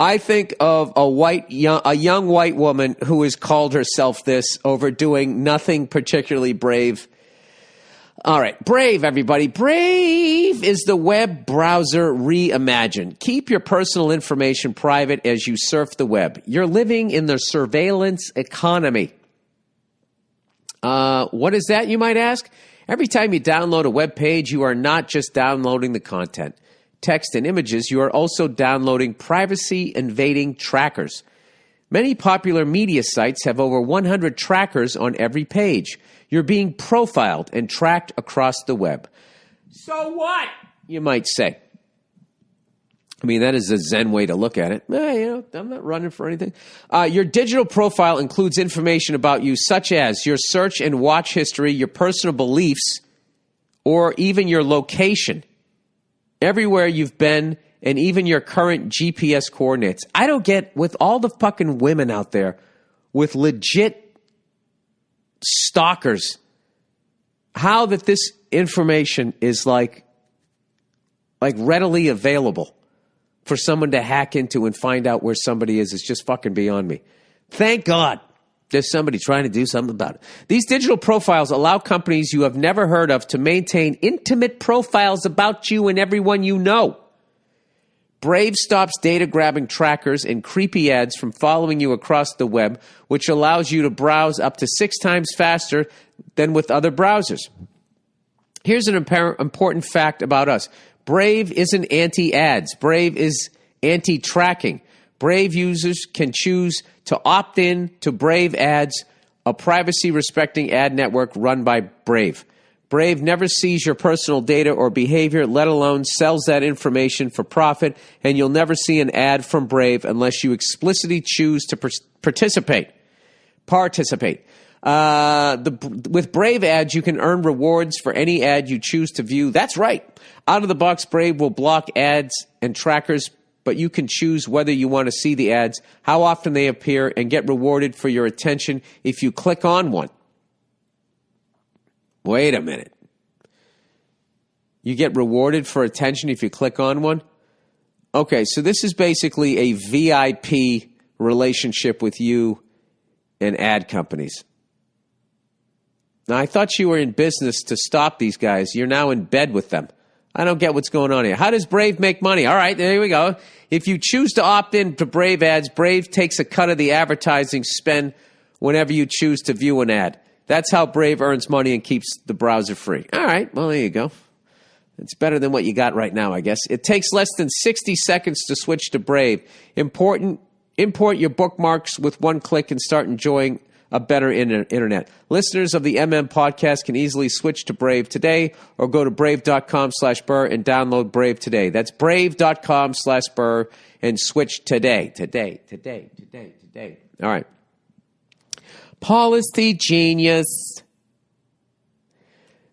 I think of a young white woman who has called herself this over doing nothing particularly brave. All right, Brave, everybody. Brave is the web browser reimagined. Keep your personal information private as you surf the web. You're living in the surveillance economy. What is that, you might ask? Every time you download a web page, you are not just downloading the content. text, and images, you are also downloading privacy-invading trackers. Many popular media sites have over 100 trackers on every page. You're being profiled and tracked across the web. So what? You might say. I mean, that is a Zen way to look at it. I'm not running for anything. Your digital profile includes information about you, such as your search and watch history, your personal beliefs, or even your location, everywhere you've been, and even your current GPS coordinates. I don't get, with all the fucking women out there with legit stalkers, how that this information is like readily available for someone to hack into and find out where somebody is just fucking beyond me. Thank God there's somebody trying to do something about it. These digital profiles allow companies you have never heard of to maintain intimate profiles about you and everyone you know. Brave stops data-grabbing trackers and creepy ads from following you across the web, which allows you to browse up to 6 times faster than with other browsers. Here's an important fact about us. Brave isn't anti-ads. Brave is anti-tracking. Brave users can choose to opt in to Brave Ads, a privacy-respecting ad network run by Brave. Brave never sees your personal data or behavior, let alone sells that information for profit, and you'll never see an ad from Brave unless you explicitly choose to participate. With Brave Ads, you can earn rewards for any ad you choose to view. That's right. Out of the box, Brave will block ads and trackers, but you can choose whether you want to see the ads, how often they appear, and get rewarded for your attention if you click on one. Wait a minute. You get rewarded for attention if you click on one? Okay, so this is basically a VIP relationship with you and ad companies. Now, I thought you were in business to stop these guys. You're now in bed with them. I don't get what's going on here. How does Brave make money? All right, there we go. If you choose to opt in to Brave Ads, Brave takes a cut of the advertising spend whenever you choose to view an ad. That's how Brave earns money and keeps the browser free. All right, well, there you go. It's better than what you got right now, I guess. It takes less than 60 seconds to switch to Brave. Import your bookmarks with one click and start enjoying a better internet. Listeners of the MM podcast can easily switch to Brave today or go to brave.com/Burr and download Brave today. That's brave.com/Burr and switch today. Today. All right. Policy Genius.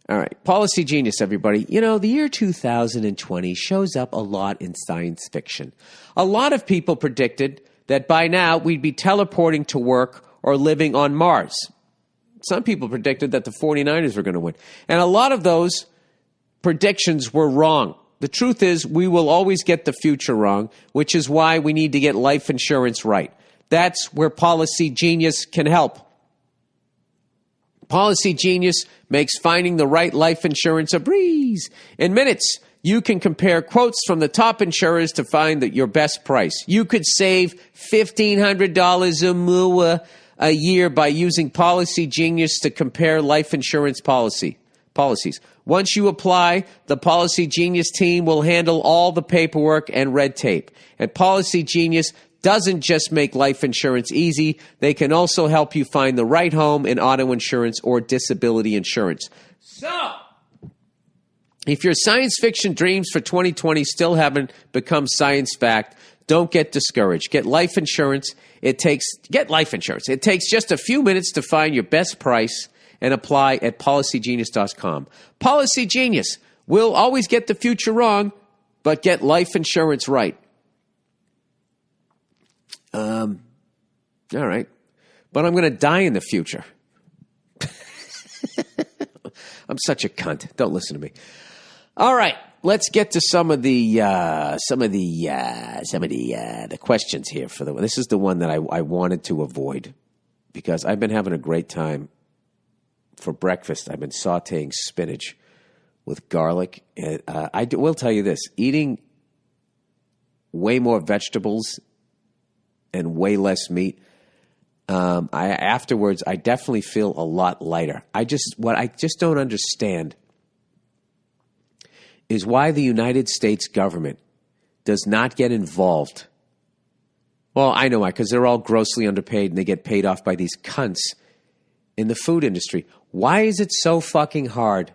All right. Policy Genius, everybody. You know, the year 2020 shows up a lot in science fiction. A lot of people predicted that by now we'd be teleporting to work or living on Mars. Some people predicted that the 49ers were going to win. And a lot of those predictions were wrong. The truth is, we will always get the future wrong, which is why we need to get life insurance right. That's where Policy Genius can help. Policy Genius makes finding the right life insurance a breeze. In minutes, you can compare quotes from the top insurers to find your best price. You could save $1,500 or more a year by using Policy Genius to compare life insurance policies. Once you apply, the Policy Genius team will handle all the paperwork and red tape. And Policy Genius doesn't just make life insurance easy, they can also help you find the right home in auto insurance or disability insurance. So, if your science fiction dreams for 2020 still haven't become science fact, don't get discouraged. Get life insurance. It takes just a few minutes to find your best price and apply at policygenius.com. Policy Genius will always get the future wrong, but get life insurance right. All right. But I'm going to die in the future. I'm such a cunt. Don't listen to me. All right. Let's get to some of the questions here. This is the one that I wanted to avoid because I've been having a great time for breakfast. I've been sautéing spinach with garlic. And, I will tell you this, eating way more vegetables and way less meat, afterwards, I definitely feel a lot lighter. What I just don't understand is why the United States government does not get involved. Well, I know why, because they're all grossly underpaid and they get paid off by these cunts in the food industry. Why is it so fucking hard?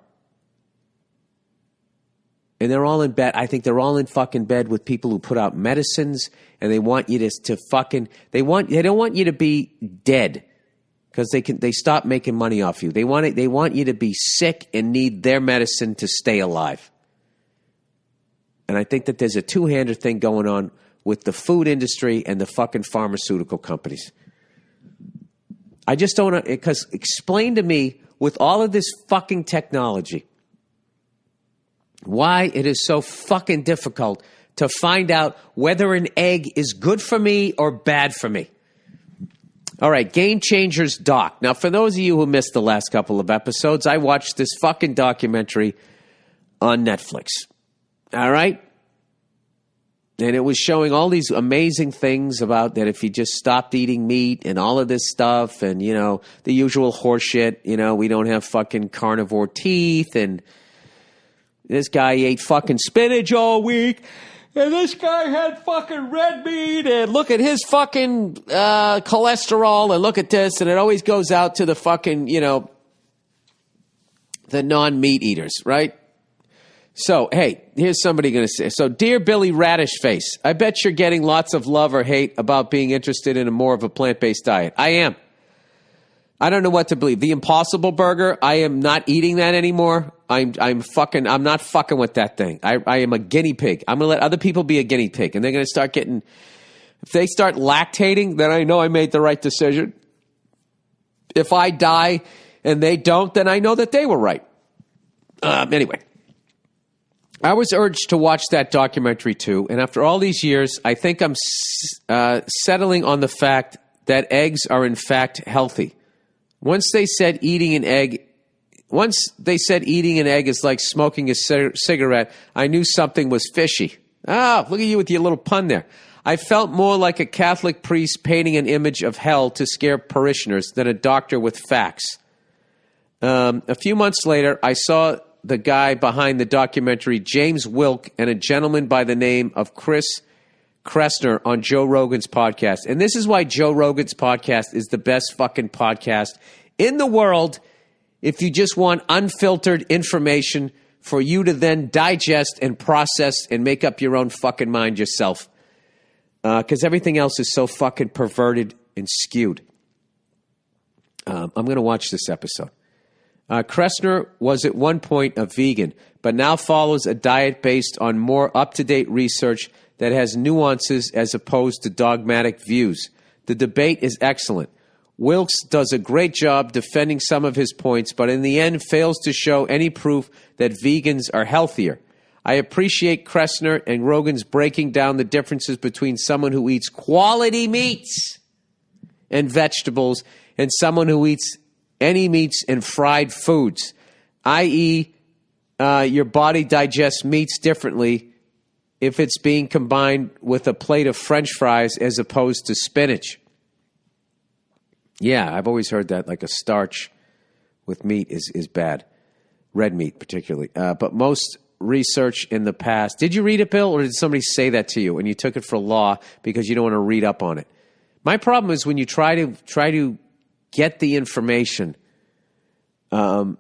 And they're all in bed. I think they're all in fucking bed with people who put out medicines, and they want you to fucking they don't want you to be dead because they stop making money off you. They want you to be sick and need their medicine to stay alive. And I think that there's a two-hander thing going on with the food industry and the fucking pharmaceutical companies. I just don't know, because explain to me, with all of this fucking technology, why it is so fucking difficult to find out whether an egg is good for me or bad for me. All right, Game Changers doc. Now, for those of you who missed the last couple of episodes, I watched this fucking documentary on Netflix. All right? And it was showing all these amazing things about that if you just stopped eating meat and all of this stuff and, you know, the usual horse shit, you know, we don't have fucking carnivore teeth, and this guy ate fucking spinach all week, and this guy had fucking red meat, and look at his fucking cholesterol, and look at this, and it always goes out to the fucking, you know, the non-meat eaters, right? So, hey, here's somebody going to say. So, dear Billy Radish Face, I bet you're getting lots of love or hate about being interested in more of a plant-based diet. I am. I don't know what to believe. The Impossible Burger, I am not eating that anymore. I'm not fucking with that thing. I am a guinea pig. I'm going to let other people be a guinea pig, and they're going to start getting, if they start lactating, then I know I made the right decision. If I die and they don't, then I know that they were right. Anyway. I was urged to watch that documentary too, and after all these years, I think I'm settling on the fact that eggs are in fact healthy. Once they said eating an egg is like smoking a cigarette, I knew something was fishy. Ah, look at you with your little pun there. I felt more like a Catholic priest painting an image of hell to scare parishioners than a doctor with facts. A few months later, I saw the guy behind the documentary, James Wilk, and a gentleman by the name of Chris Kressner on Joe Rogan's podcast. And this is why Joe Rogan's podcast is the best fucking podcast in the world if you just want unfiltered information for you to then digest and process and make up your own fucking mind yourself. Because everything else is so fucking perverted and skewed. I'm going to watch this episode. Kressner was at one point a vegan, but now follows a diet based on more up-to-date research that has nuances as opposed to dogmatic views. The debate is excellent. Wilkes does a great job defending some of his points, but in the end fails to show any proof that vegans are healthier. I appreciate Kressner and Rogan's breaking down the differences between someone who eats quality meats and vegetables and someone who eats any meats and fried foods, i.e., your body digests meats differently if it's being combined with a plate of French fries as opposed to spinach. Yeah, I've always heard that like a starch with meat is bad, red meat particularly. But most research in the past, did you read it, Bill, or did somebody say that to you and you took it for law because you don't want to read up on it? My problem is when you try to get the information, and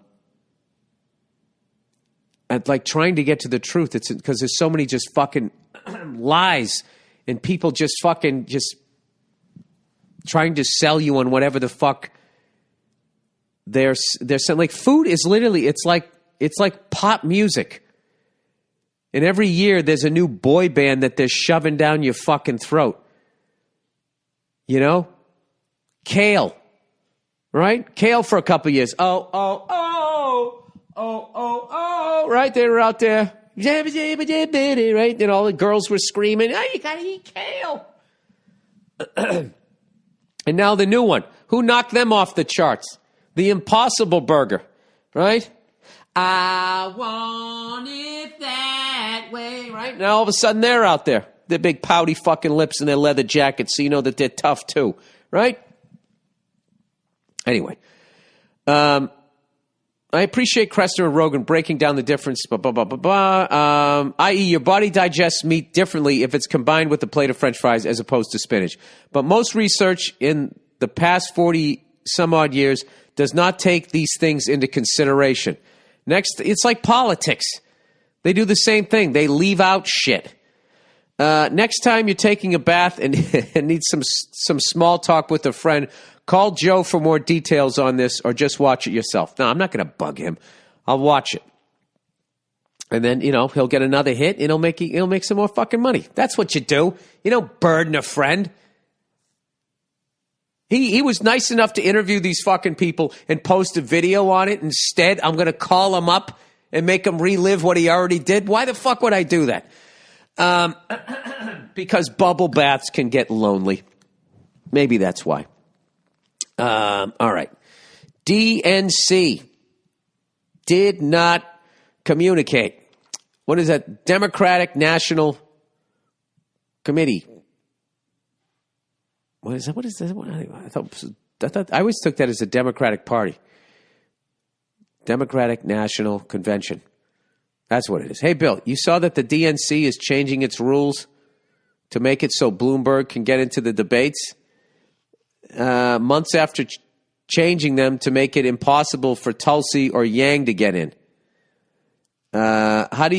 like trying to get to the truth. It's because there's so many just fucking lies and people just fucking just trying to sell you on whatever the fuck they're selling. Like food is literally, it's like pop music. And every year there's a new boy band that they're shoving down your fucking throat. You know? Kale. Right? Kale for a couple of years. Oh. Right? They were out there. Right? And all the girls were screaming, oh, you gotta eat kale. And now the new one. Who knocked them off the charts? The Impossible Burger. Right? I want it that way. Right? Now all of a sudden they're out there. Their big pouty fucking lips and their leather jackets, so you know that they're tough too. Right? Anyway, I I appreciate Kressner and Rogan breaking down the difference, i.e. your body digests meat differently if it's combined with a plate of French fries as opposed to spinach. But most research in the past 40 some odd years does not take these things into consideration. Next, it's like politics. They do the same thing. They leave out shit. Next time you're taking a bath and need some small talk with a friend, call Joe for more details on this or just watch it yourself. No, I'm not going to bug him. I'll watch it. And then, he'll get another hit and he'll make some more fucking money. That's what you do. You don't burden a friend. He was nice enough to interview these fucking people and post a video on it. Instead, I'm going to call him up and make him relive what he already did. Why the fuck would I do that? Because bubble baths can get lonely. Maybe that's why. All right. DNC did not communicate. What is that? Democratic National Committee. What is that? What is that? I always took that as a Democratic Party. Democratic National Convention. That's what it is. Hey, Bill, you saw that the DNC is changing its rules to make it so Bloomberg can get into the debates? Months after changing them to make it impossible for Tulsi or Yang to get in. I'm kind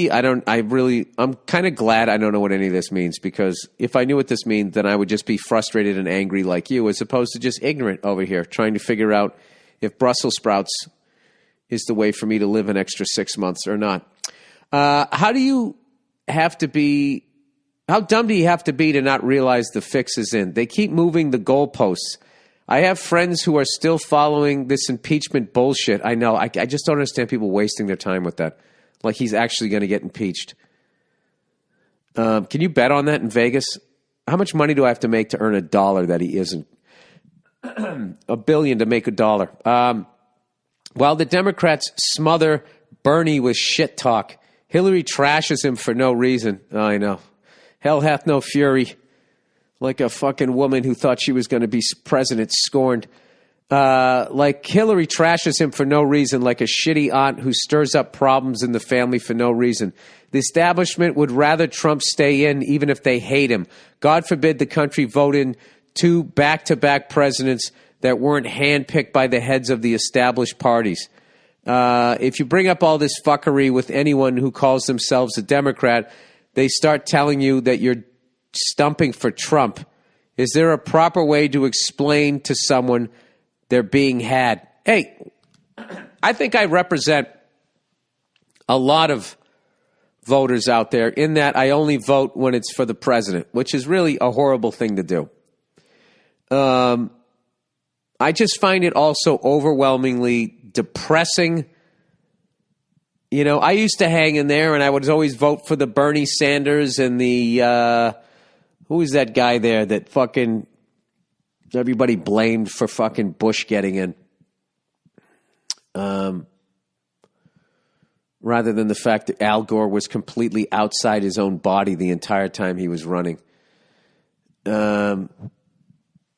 of glad I don't know what any of this means, because if I knew what this means, then I would just be frustrated and angry like you, as opposed to just ignorant over here, trying to figure out if Brussels sprouts is the way for me to live an extra 6 months or not. How dumb do you have to be to not realize the fix is in? They keep moving the goalposts. I have friends who are still following this impeachment bullshit. I know. I just don't understand people wasting their time with that. Like he's actually going to get impeached. Can you bet on that in Vegas? How much money do I have to make to earn $1 that he isn't? $1 billion to make $1. While the Democrats smother Bernie with shit talk, Hillary trashes him for no reason. Oh, I know. Hell hath no fury. Like a fucking woman who thought she was going to be president scorned. Like Hillary trashes him for no reason, like a shitty aunt who stirs up problems in the family for no reason. The establishment would rather Trump stay in even if they hate him. God forbid the country vote in 2 back-to-back presidents that weren't handpicked by the heads of the established parties. If you bring up all this fuckery with anyone who calls themselves a Democrat, they start telling you that you're stumping for Trump. Is there a proper way to explain to someone they're being had? Hey, I think I represent a lot of voters out there in that I only vote when it's for the president, which is really a horrible thing to do. I just find it also overwhelmingly depressing. I used to hang in there and I would always vote for the Bernie Sanders and the, who is that guy there that fucking everybody blamed for fucking Bush getting in? Rather than the fact that Al Gore was completely outside his own body the entire time he was running.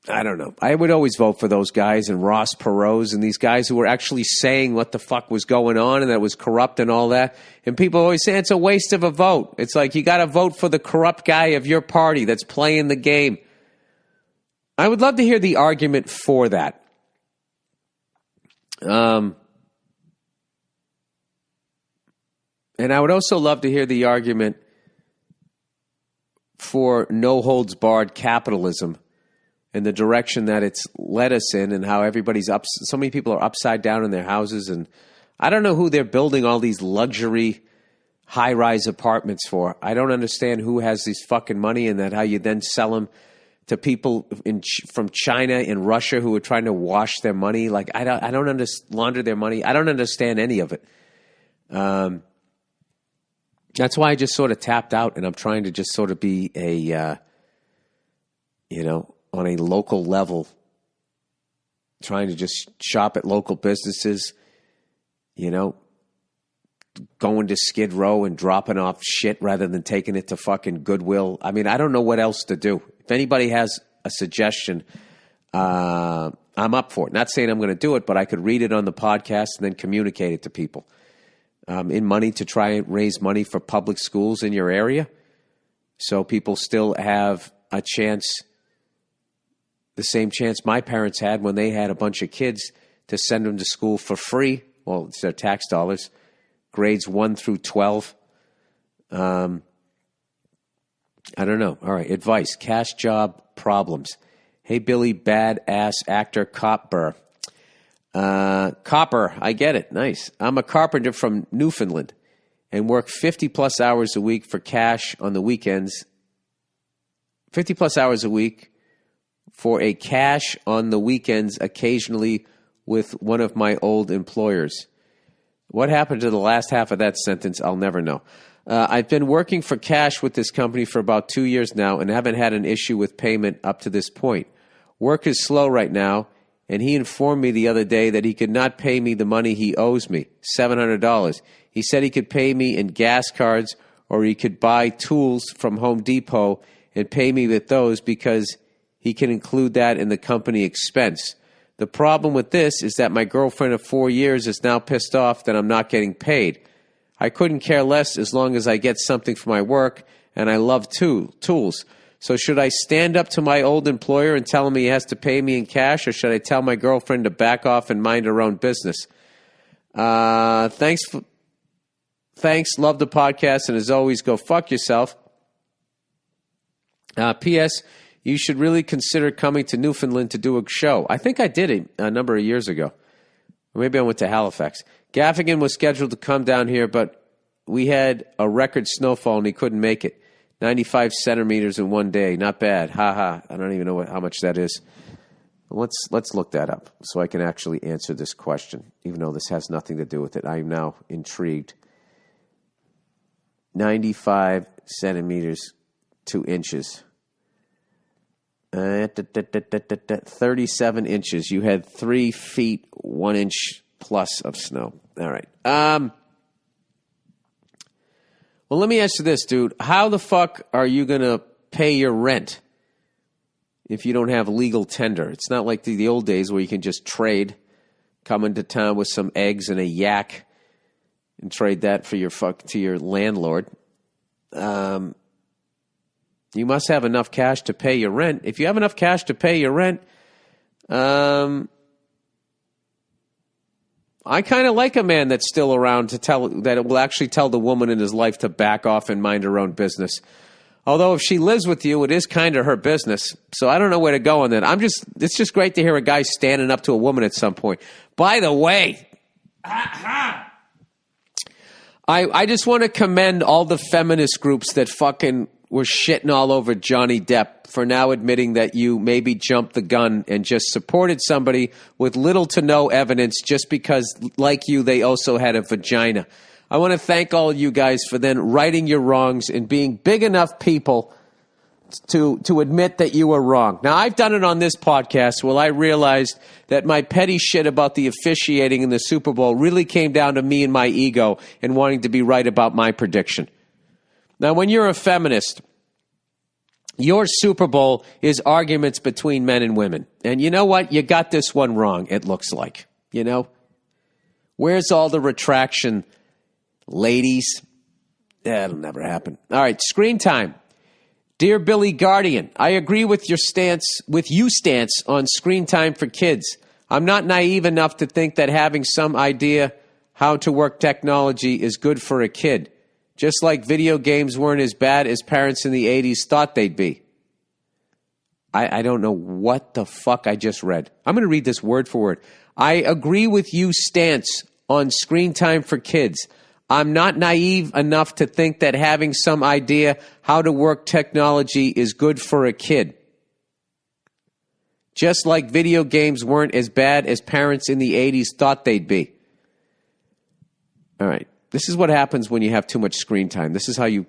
I don't know. I would always vote for those guys and Ross Perot and these guys who were actually saying what the fuck was going on and that was corrupt and all that. And people always say it's a waste of a vote. It's like you got to vote for the corrupt guy of your party that's playing the game. I would love to hear the argument for that. And I would also love to hear the argument for no-holds-barred capitalism and the direction that it's led us in, and how everybody's up. So many people are upside down in their houses, and I don't know who they're building all these luxury high-rise apartments for. I don't understand who has this fucking money, and that how you then sell them to people from China and Russia who are trying to wash their money. Like I don't launder their money. I don't understand any of it. That's why I just sort of tapped out, and I'm trying to just sort of be a, on a local level, trying to just shop at local businesses, going to Skid Row and dropping off shit rather than taking it to fucking Goodwill. I mean, I don't know what else to do. If anybody has a suggestion, I I'm up for it. Not saying I'm going to do it, but I could read it on the podcast and then communicate it to people. In money to try and raise money for public schools in your area, so people still have a chance, the same chance my parents had when they had a bunch of kids, to send them to school for free. Well, it's their tax dollars, grades 1 through 12. I don't know. All right, advice, cash job problems. Hey, Billy, badass actor Copper. Copper, I get it. Nice. I'm a carpenter from Newfoundland and work 50-plus hours a week for cash on the weekends. 50-plus hours a week for a cash on the weekends, occasionally with one of my old employers. What happened to the last half of that sentence, I'll never know. I've been working for cash with this company for about 2 years now and haven't had an issue with payment up to this point. Work is slow right now, and he informed me the other day that he could not pay me the money he owes me, $700. He said he could pay me in gas cards or he could buy tools from Home Depot and pay me with those because he can include that in the company expense. The problem with this is that my girlfriend of 4 years is now pissed off that I'm not getting paid. I couldn't care less as long as I get something for my work, and I love tools. So should I stand up to my old employer and tell him he has to pay me in cash, or should I tell my girlfriend to back off and mind her own business? Thanks. Love the podcast, and as always, go fuck yourself. P.S. You should really consider coming to Newfoundland to do a show. I think I did it a number of years ago. Or maybe I went to Halifax. Gaffigan was scheduled to come down here, but we had a record snowfall and he couldn't make it. 95 centimeters in one day. Not bad. Ha ha. I don't even know how much that is. Let's look that up so I can actually answer this question, even though this has nothing to do with it. I am now intrigued. 95 centimeters, 2 inches. 37 inches. You had 3 feet, 1 inch plus of snow. All right. Well, let me ask you this, dude. How the fuck are you going to pay your rent if you don't have legal tender? It's not like the old days where you can just trade, come into town with some eggs and a yak and trade that for to your landlord. You must have enough cash to pay your rent. If you have enough cash to pay your rent, I kind of like a man that's still around that will actually tell the woman in his life to back off and mind her own business. Although if she lives with you, it is kind of her business. So I don't know where to go on that. It's just great to hear a guy standing up to a woman at some point. By the way, I just want to commend all the feminist groups that fucking were shitting all over Johnny Depp for now admitting that you maybe jumped the gun and just supported somebody with little to no evidence just because, like you, they also had a vagina. I want to thank all of you guys for then righting your wrongs and being big enough people to admit that you were wrong. Now, I've done it on this podcast where I realized that my petty shit about the officiating in the Super Bowl really came down to me and my ego and wanting to be right about my prediction. Now, when you're a feminist, your Super Bowl is arguments between men and women. And you know what? You got this one wrong, it looks like. You know? Where's all the retraction, ladies? That'll never happen. All right, screen time. Dear Billy Guardian, I agree with your stance on screen time for kids. I'm not naive enough to think that having some idea how to work technology is good for a kid. Just like video games weren't as bad as parents in the 80s thought they'd be. I don't know what the fuck I just read. I'm going to read this word for word. I agree with you stance on screen time for kids. I'm not naive enough to think that having some idea how to work technology is good for a kid. Just like video games weren't as bad as parents in the 80s thought they'd be. All right. This is what happens when you have too much screen time. This is how you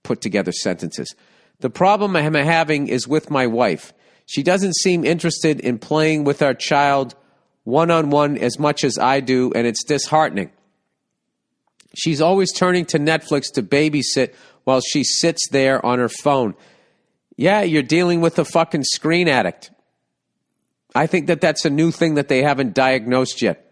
put together sentences. The problem I'm having is with my wife. She doesn't seem interested in playing with our child one-on-one as much as I do, and it's disheartening. She's always turning to Netflix to babysit while she sits there on her phone. Yeah, you're dealing with a fucking screen addict. I think that that's a new thing that they haven't diagnosed yet.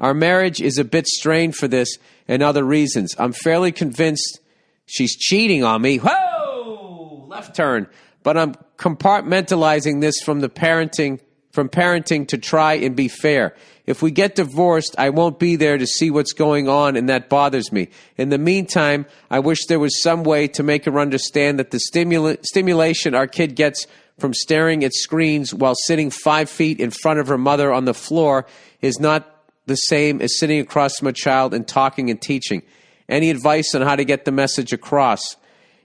Our marriage is a bit strained for this and other reasons. I'm fairly convinced she's cheating on me. Whoa! Left turn. But I'm compartmentalizing this from parenting to try and be fair. If we get divorced, I won't be there to see what's going on, and that bothers me. In the meantime, I wish there was some way to make her understand that the stimulation our kid gets from staring at screens while sitting 5 feet in front of her mother on the floor is not the same as sitting across from a child and talking and teaching. Any advice on how to get the message across?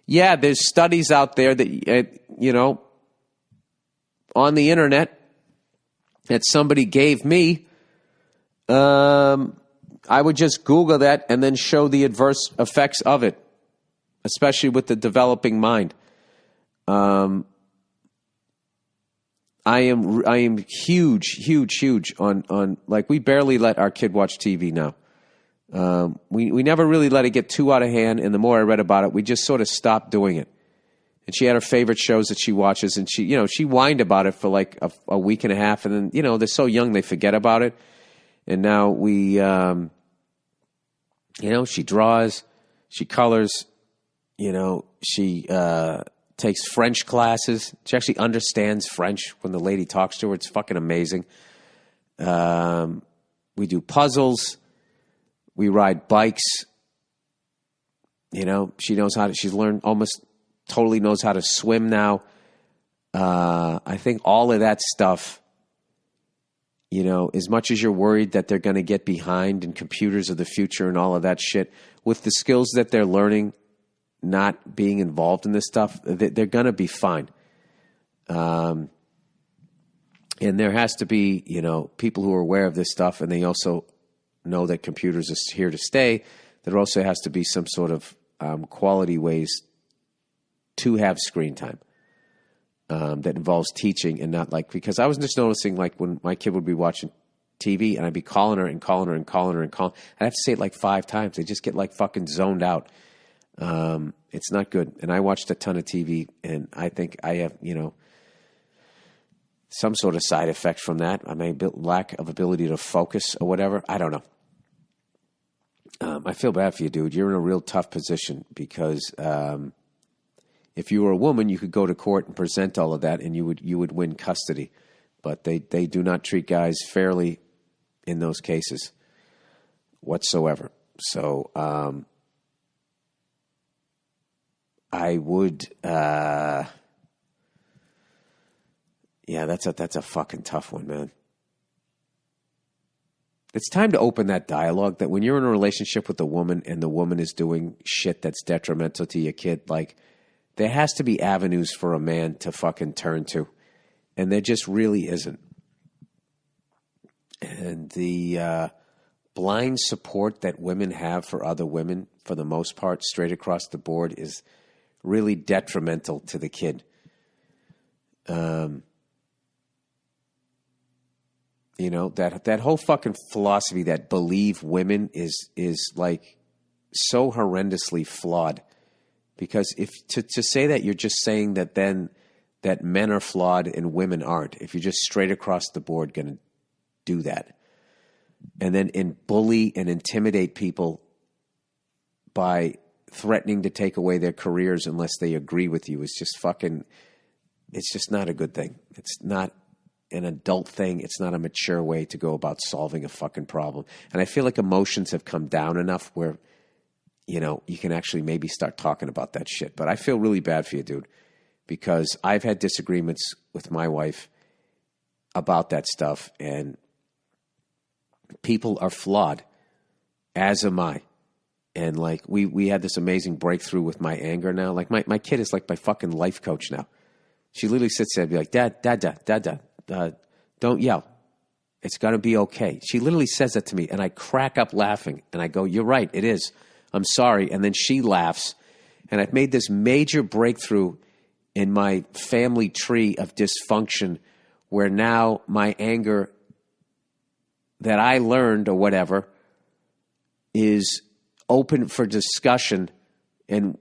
Yeah, there's studies out there that, on the internet that somebody gave me. I would just Google that and then show the adverse effects of it, especially with the developing mind. I am huge on like, we barely let our kid watch TV now. We never really let it get too out of hand, and the more I read about it, we just sort of stopped doing it. And she had her favorite shows that she watches, and she whined about it for like a week and a half, and then, they're so young they forget about it. And now we, she draws, she colors, she takes French classes. She actually understands French when the lady talks to her. It's fucking amazing. We do puzzles. We ride bikes. She knows she's learned almost totally knows how to swim now. I think all of that stuff, as much as you're worried that they're going to get behind in computers of the future and all of that shit, with the skills that they're learning, not being involved in this stuff, they're going to be fine. And there has to be, people who are aware of this stuff, and they also know that computers is here to stay. There also has to be some sort of quality ways to have screen time that involves teaching and not like, because I was just noticing like when my kid would be watching TV and I'd be calling her and calling her and calling her and calling, I'd have to say it like 5 times. They just get like fucking zoned out. It's not good. And I watched a ton of TV, and I think I have, some sort of side effect from that. I may lack of ability to focus or whatever. I don't know. I feel bad for you, dude. You're in a real tough position because if you were a woman, you could go to court and present all of that, and you would win custody. But they do not treat guys fairly in those cases whatsoever. So I would, yeah, that's a fucking tough one, man. It's time to open that dialogue that when you're in a relationship with a woman and the woman is doing shit that's detrimental to your kid, like, there has to be avenues for a man to fucking turn to. And there just really isn't. And the blind support that women have for other women, for the most part, straight across the board, is really detrimental to the kid. That whole fucking philosophy that believe women is like so horrendously flawed. Because if to say that, you're just saying that then that men are flawed and women aren't. If you're just straight across the board going to do that. And then bully and intimidate people by threatening to take away their careers unless they agree with you is just fucking, it's just not a good thing. It's not an adult thing. It's not a mature way to go about solving a fucking problem. And I feel like emotions have come down enough where, you can actually maybe start talking about that shit. But I feel really bad for you, dude, because I've had disagreements with my wife about that stuff, and people are flawed, as am I. And like we had this amazing breakthrough with my anger now. Like my kid is like my fucking life coach now. She literally sits there and be like, Dad, don't yell. It's going to be okay. She literally says that to me, and I crack up laughing, and I go, you're right, it is. I'm sorry. And then she laughs, and I've made this major breakthrough in my family tree of dysfunction where now my anger that I learned or whatever is open for discussion, and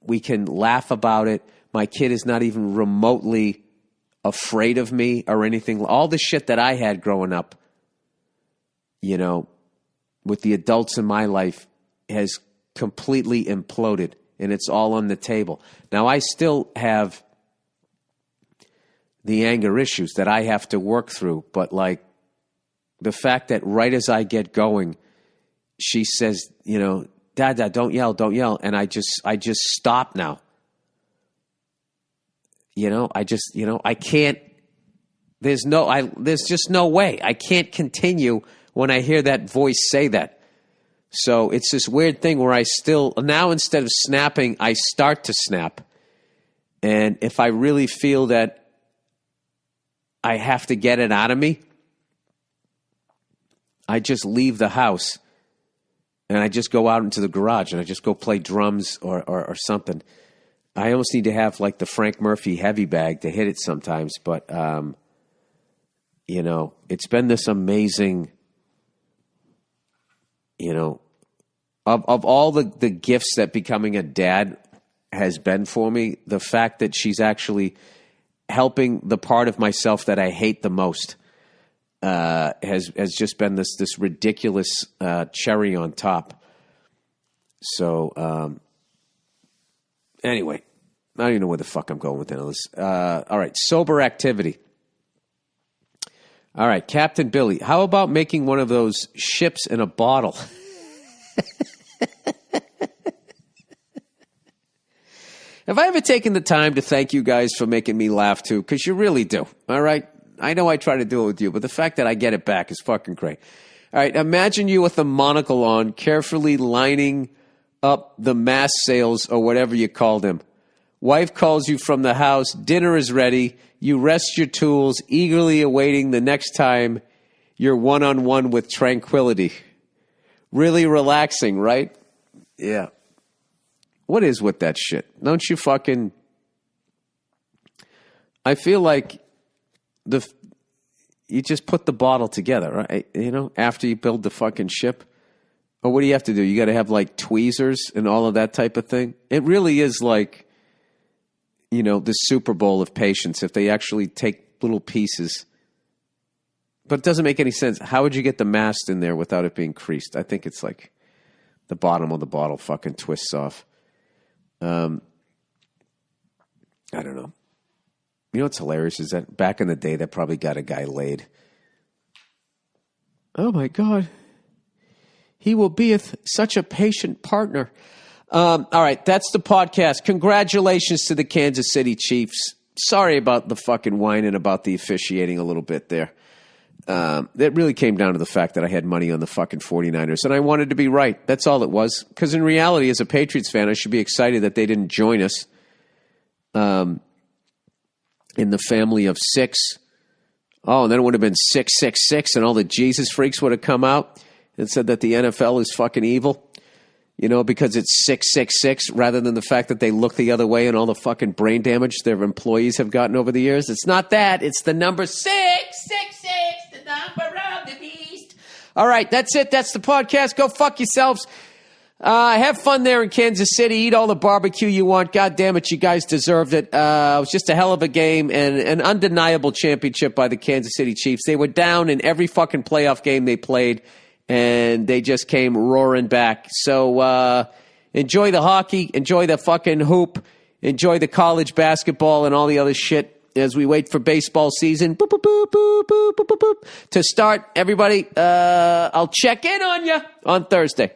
we can laugh about it. My kid is not even remotely afraid of me or anything. All the shit that I had growing up, you know, with the adults in my life has completely imploded, and it's all on the table. Now, I still have the anger issues that I have to work through, but like the fact that right as I get going, she says, you know, Dad, don't yell, don't yell. And I just stop now. You know, I can't, there's just no way. I can't continue when I hear that voice say that. So it's this weird thing where now instead of snapping, I start to snap. And if I really feel that I have to get it out of me, I just leave the house and I just go out into the garage and I just go play drums or something. I almost need to have like the Frank Murphy heavy bag to hit it sometimes. But, you know, it's been this amazing, you know, of all the gifts that becoming a dad has been for me, the fact that she's actually helping the part of myself that I hate the most has just been this ridiculous cherry on top. So anyway, I don't even know where the fuck I'm going with this. All right, sober activity. All right, Captain Billy, how about making one of those ships in a bottle? Have I ever taken the time to thank you guys for making me laugh too? Because you really do. All right. I know I try to do it with you, but the fact that I get it back is fucking great. All right. Imagine you with a monocle on, carefully lining up the mast sails or whatever you call them. Wife calls you from the house. Dinner is ready. You rest your tools, eagerly awaiting the next time you're one-on-one with tranquility. Really relaxing, right? Yeah. What is with that shit? Don't you fucking... I feel like you just put the bottle together, right? You know, after you build the fucking ship. Or what do you have to do? You got to have like tweezers and all of that type of thing. It really is like, you know, the Super Bowl of patience if they actually take little pieces. But it doesn't make any sense. How would you get the mast in there without it being creased? I think it's like the bottom of the bottle fucking twists off. I don't know. You know what's hilarious is that back in the day, that probably got a guy laid. Oh my God. He will be such a patient partner. All right, that's the podcast. Congratulations to the Kansas City Chiefs. Sorry about the fucking whining about the officiating a little bit there. It really came down to the fact that I had money on the fucking 49ers, and I wanted to be right. That's all it was. Because in reality, as a Patriots fan, I should be excited that they didn't join us in the family of six. Oh, and then it would have been 666, and all the Jesus freaks would have come out and said that the NFL is fucking evil. You know, because it's 666 rather than the fact that they look the other way and all the fucking brain damage their employees have gotten over the years. It's not that. It's the number 666, the number of the beast. All right, that's it. That's the podcast. Go fuck yourselves. Have fun there in Kansas City. Eat all the barbecue you want. God damn it, you guys deserved it. It was just a hell of a game and an undeniable championship by the Kansas City Chiefs. They were down in every fucking playoff game they played, and they just came roaring back. So enjoy the hockey, enjoy the fucking hoop, enjoy the college basketball and all the other shit as we wait for baseball season boop, boop, boop, boop, boop, boop, boop, boop, to start. Everybody, I'll check in on you on Thursday.